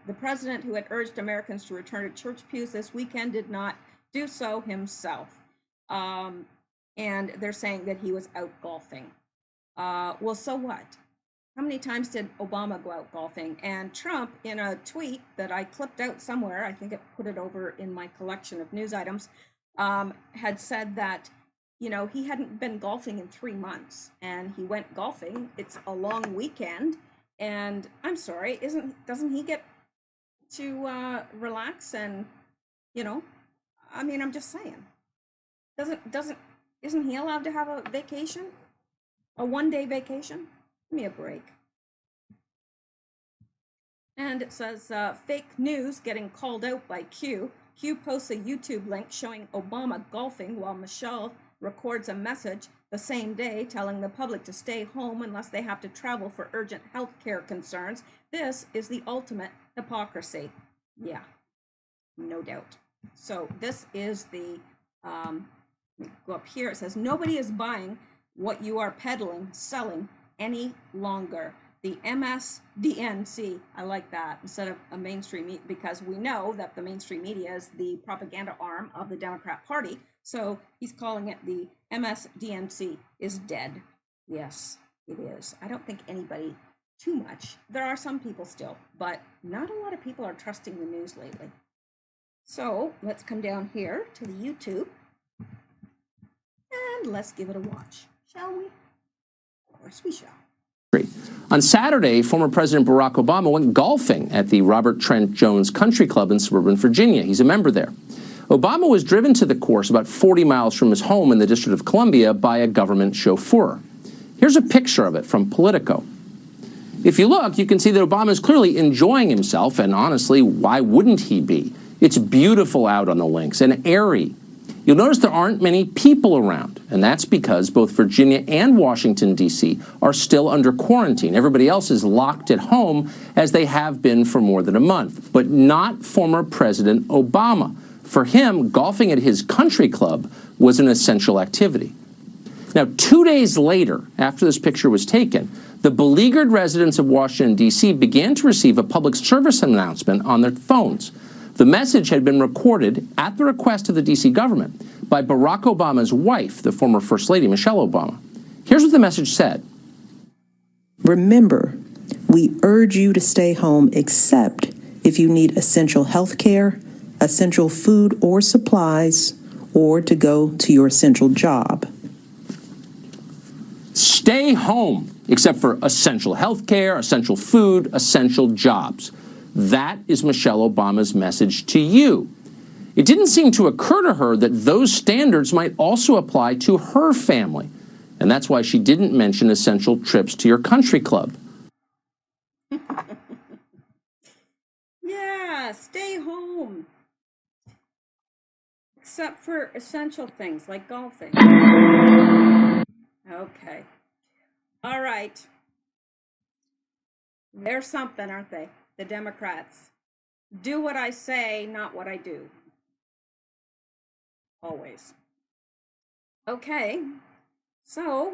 [SPEAKER 1] the president who had urged Americans to return to church pews this weekend did not do so himself. And they're saying that he was out golfing. Well, so what? How many times did Obama go out golfing? And Trump, in a tweet that I clipped out somewhere, I think I put it over in my collection of news items, had said that he hadn't been golfing in 3 months and he went golfing. It's a long weekend. And I'm sorry, doesn't he get to relax? And, I'm just saying, isn't he allowed to have a vacation? A one-day vacation? Give me a break. And it says fake news getting called out by Q. Q posts a YouTube link showing Obama golfing while Mishel records a message the same day telling the public to stay home unless they have to travel for urgent health care concerns. This is the ultimate hypocrisy. Yeah, no doubt. So this is the, let me go up here. It says, nobody is buying what you are peddling, selling any longer. The MSDNC, I like that, instead of a mainstream media, because we know that the mainstream media is the propaganda arm of the Democrat Party. So he's calling it the MSDNC is dead. Yes, it is. I don't think anybody too much. There are some people still, but not a lot of people are trusting the news lately. So let's come down here to the YouTube and let's give it a watch, shall we? Of course we shall.
[SPEAKER 3] On Saturday, former President Barack Obama went golfing at the Robert Trent Jones Country Club in suburban Virginia. He's a member there. Obama was driven to the course about 40 miles from his home in the District of Columbia by a government chauffeur. Here's a picture of it from Politico. If you look, you can see that Obama is clearly enjoying himself, and honestly, why wouldn't he be? It's beautiful out on the links and airy. You'll notice there aren't many people around, and that's because both Virginia and Washington, D.C. are still under quarantine. Everybody else is locked at home, as they have been for more than a month, but not former President Obama. For him, golfing at his country club was an essential activity. Now, 2 days later, after this picture was taken, the beleaguered residents of Washington, D.C. began to receive a public service announcement on their phones. The message had been recorded at the request of the D.C. government by Barack Obama's wife, the former First Lady, Michelle Obama. Here's what the message said.
[SPEAKER 4] Remember, we urge you to stay home except if you need essential health care, essential food or supplies, or to go to your essential job.
[SPEAKER 3] Stay home except for essential health care, essential food, essential jobs. That is Michelle Obama's message to you. It didn't seem to occur to her that those standards might also apply to her family, and that's why she didn't mention essential trips to your country club.
[SPEAKER 1] Yeah, stay home. Except for essential things like golfing. Okay. All right. They're something, aren't they? The Democrats. do what I say, not what I do. Always. Okay, so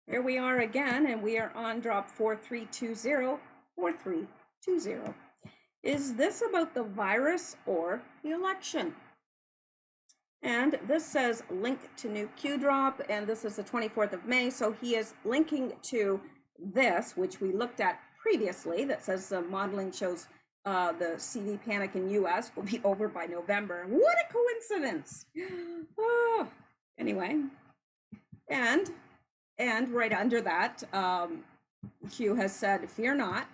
[SPEAKER 1] here we are again, and we are on drop 4320, 4320. Is this about the virus or the election? And this says link to new Q drop, and this is the 24th of May. So he is linking to this, which we looked at previously, that says the modeling shows the CV panic in US will be over by November. What a coincidence. Oh, anyway, and right under that, Q has said, fear not,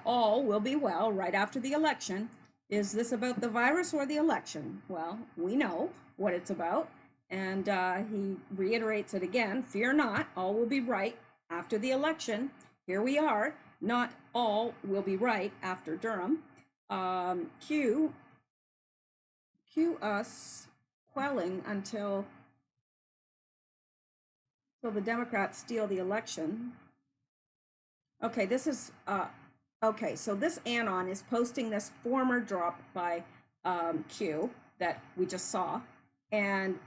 [SPEAKER 1] all will be well right after the election. Is this about the virus or the election? Well, we know what it's about. And he reiterates it again, fear not, all will be right after the election. Here we are, not all will be right after Durham. Q us quelling until the Democrats steal the election. Okay, this is, okay, so this Anon is posting this former drop by Q that we just saw, and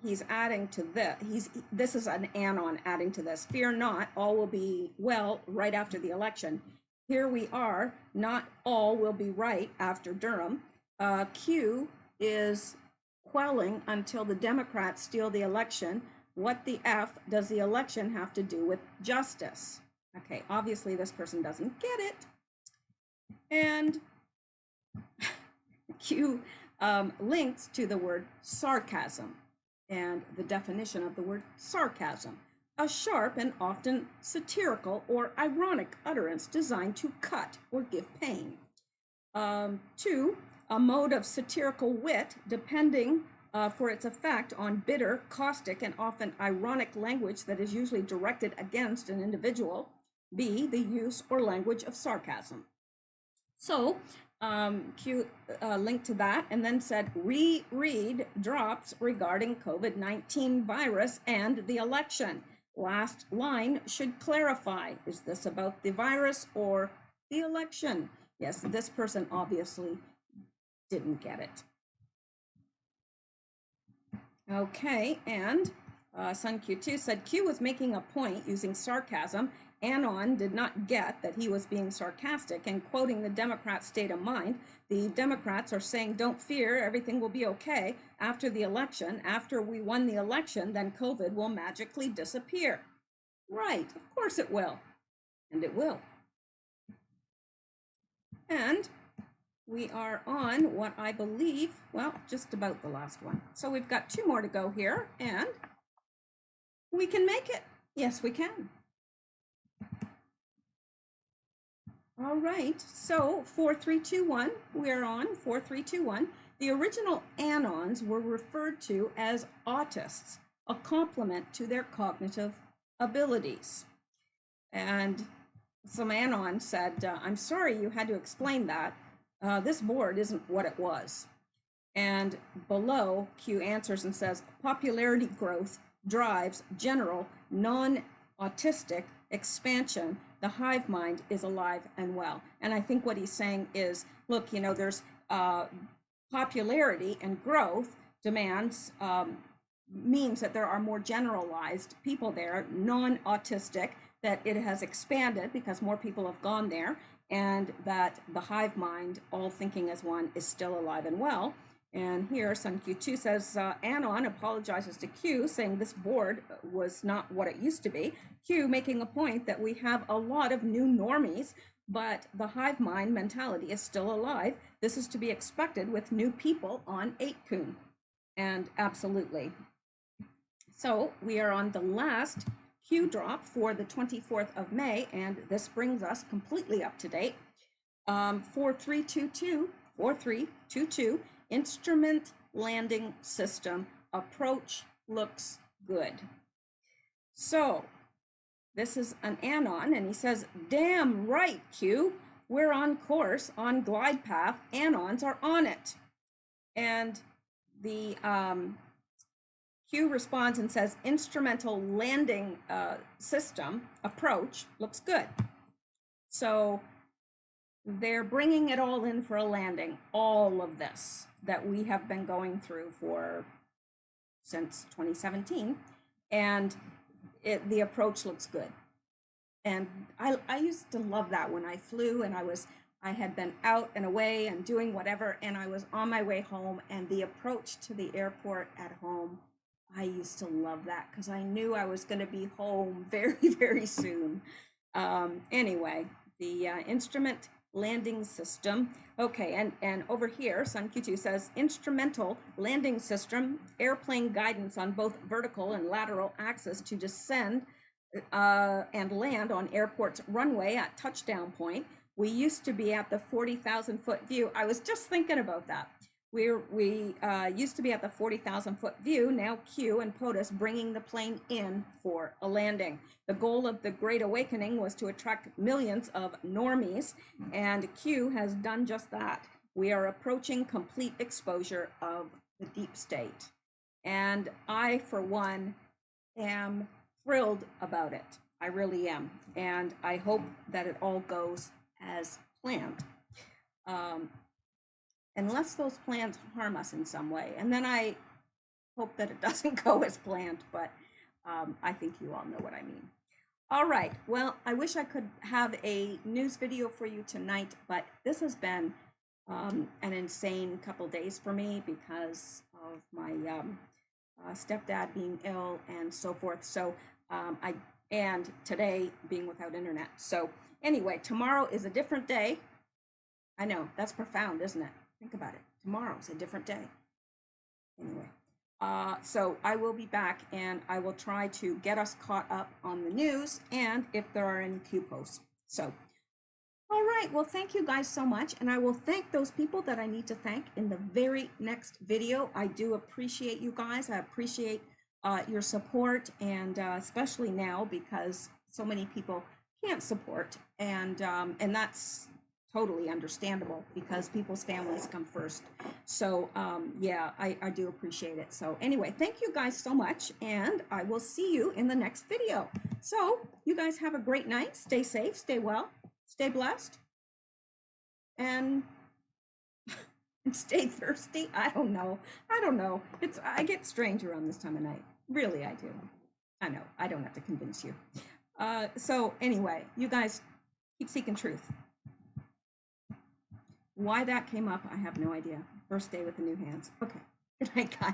[SPEAKER 1] he's adding to this. This is an Anon adding to this. Fear not, all will be well right after the election. Here we are, not all will be right after Durham. Q is quelling until the Democrats steal the election. What the F does the election have to do with justice? Okay, obviously this person doesn't get it. And Q links to the word sarcasm and the definition of the word sarcasm: a sharp and often satirical or ironic utterance designed to cut or give pain. 2, a mode of satirical wit depending for its effect on bitter, caustic, and often ironic language that is usually directed against an individual. B, the use or language of sarcasm. So Q linked to that and then said, reread drops regarding COVID-19 virus and the election. Last line should clarify, is this about the virus or the election? Yes, this person obviously didn't get it. Okay, and Sun Q2 said Q was making a point using sarcasm. Anon did not get that he was being sarcastic and quoting the Democrats' state of mind. The Democrats are saying, don't fear, everything will be okay after the election. After we won the election, then COVID will magically disappear. Right, of course it will. And it will. And we are on what I believe, well, just about the last one. So we've got 2 more to go here, and we can make it. Yes, we can. All right, so 4321, we're on 4321. The original Anons were referred to as autists, a complement to their cognitive abilities. And some Anon said, I'm sorry you had to explain that. This board isn't what it was. And below, Q answers and says, popularity growth drives general non-autistic expansion. The hive mind is alive and well. And I think what he's saying is, look, you know, there's popularity and growth demands means that there are more generalized people there, non-autistic, that it has expanded because more people have gone there, and that the hive mind, all thinking as one, is still alive and well. And here, Sun Q2 says, Anon apologizes to Q, saying this board was not what it used to be. Q making a point that we have a lot of new normies, but the hive mind mentality is still alive. This is to be expected with new people on 8kun. And absolutely. So we are on the last Q drop for the 24th of May, and this brings us completely up to date. 4322, instrument landing system approach looks good. So this is an Anon, and he says, damn right, Q, we're on course, on glide path, Anons are on it. And the Q responds and says, instrumental landing system approach looks good. So they're bringing it all in for a landing, all of this that we have been going through since 2017, and the approach looks good. And I used to love that when I flew and I had been out and away and doing whatever, and I was on my way home, and the approach to the airport at home, I used to love that because I knew I was going to be home very, very soon. Anyway, the instrument landing system. Okay, and over here, Sun Q2 says instrumental landing system, airplane guidance on both vertical and lateral axis to descend and land on airport's runway at touchdown point. We used to be at the 40,000 foot view. I was just thinking about that. We used to be at the 40,000 foot view. Now Q and POTUS bringing the plane in for a landing. The goal of the Great Awakening was to attract millions of normies, and Q has done just that. We are approaching complete exposure of the deep state. And I, for one, am thrilled about it. I really am. And I hope that it all goes as planned. Unless those plans harm us in some way. And then I hope that it doesn't go as planned, but I think you all know what I mean. All right, well, I wish I could have a news video for you tonight, but this has been an insane couple days for me because of my stepdad being ill and so forth. So and today being without internet. So anyway, tomorrow is a different day. I know, that's profound, isn't it? Think about it. Tomorrow's a different day. Anyway, so I will be back and I will try to get us caught up on the news and if there are any Q posts. So, all right. Well, thank you guys so much. And I will thank those people that I need to thank in the very next video. I do appreciate you guys. I appreciate your support, and especially now because so many people can't support, and that's totally understandable because people's families come first. So yeah, I do appreciate it. So anyway, thank you guys so much, and I will see you in the next video. So you guys have a great night. Stay safe, stay well, stay blessed, and stay thirsty. I don't know. I get strange around this time of night. Really, I do. I know. I don't have to convince you. So anyway, you guys keep seeking truth. Why that came up, I have no idea. First day with the new hands. Okay. Good night, guys.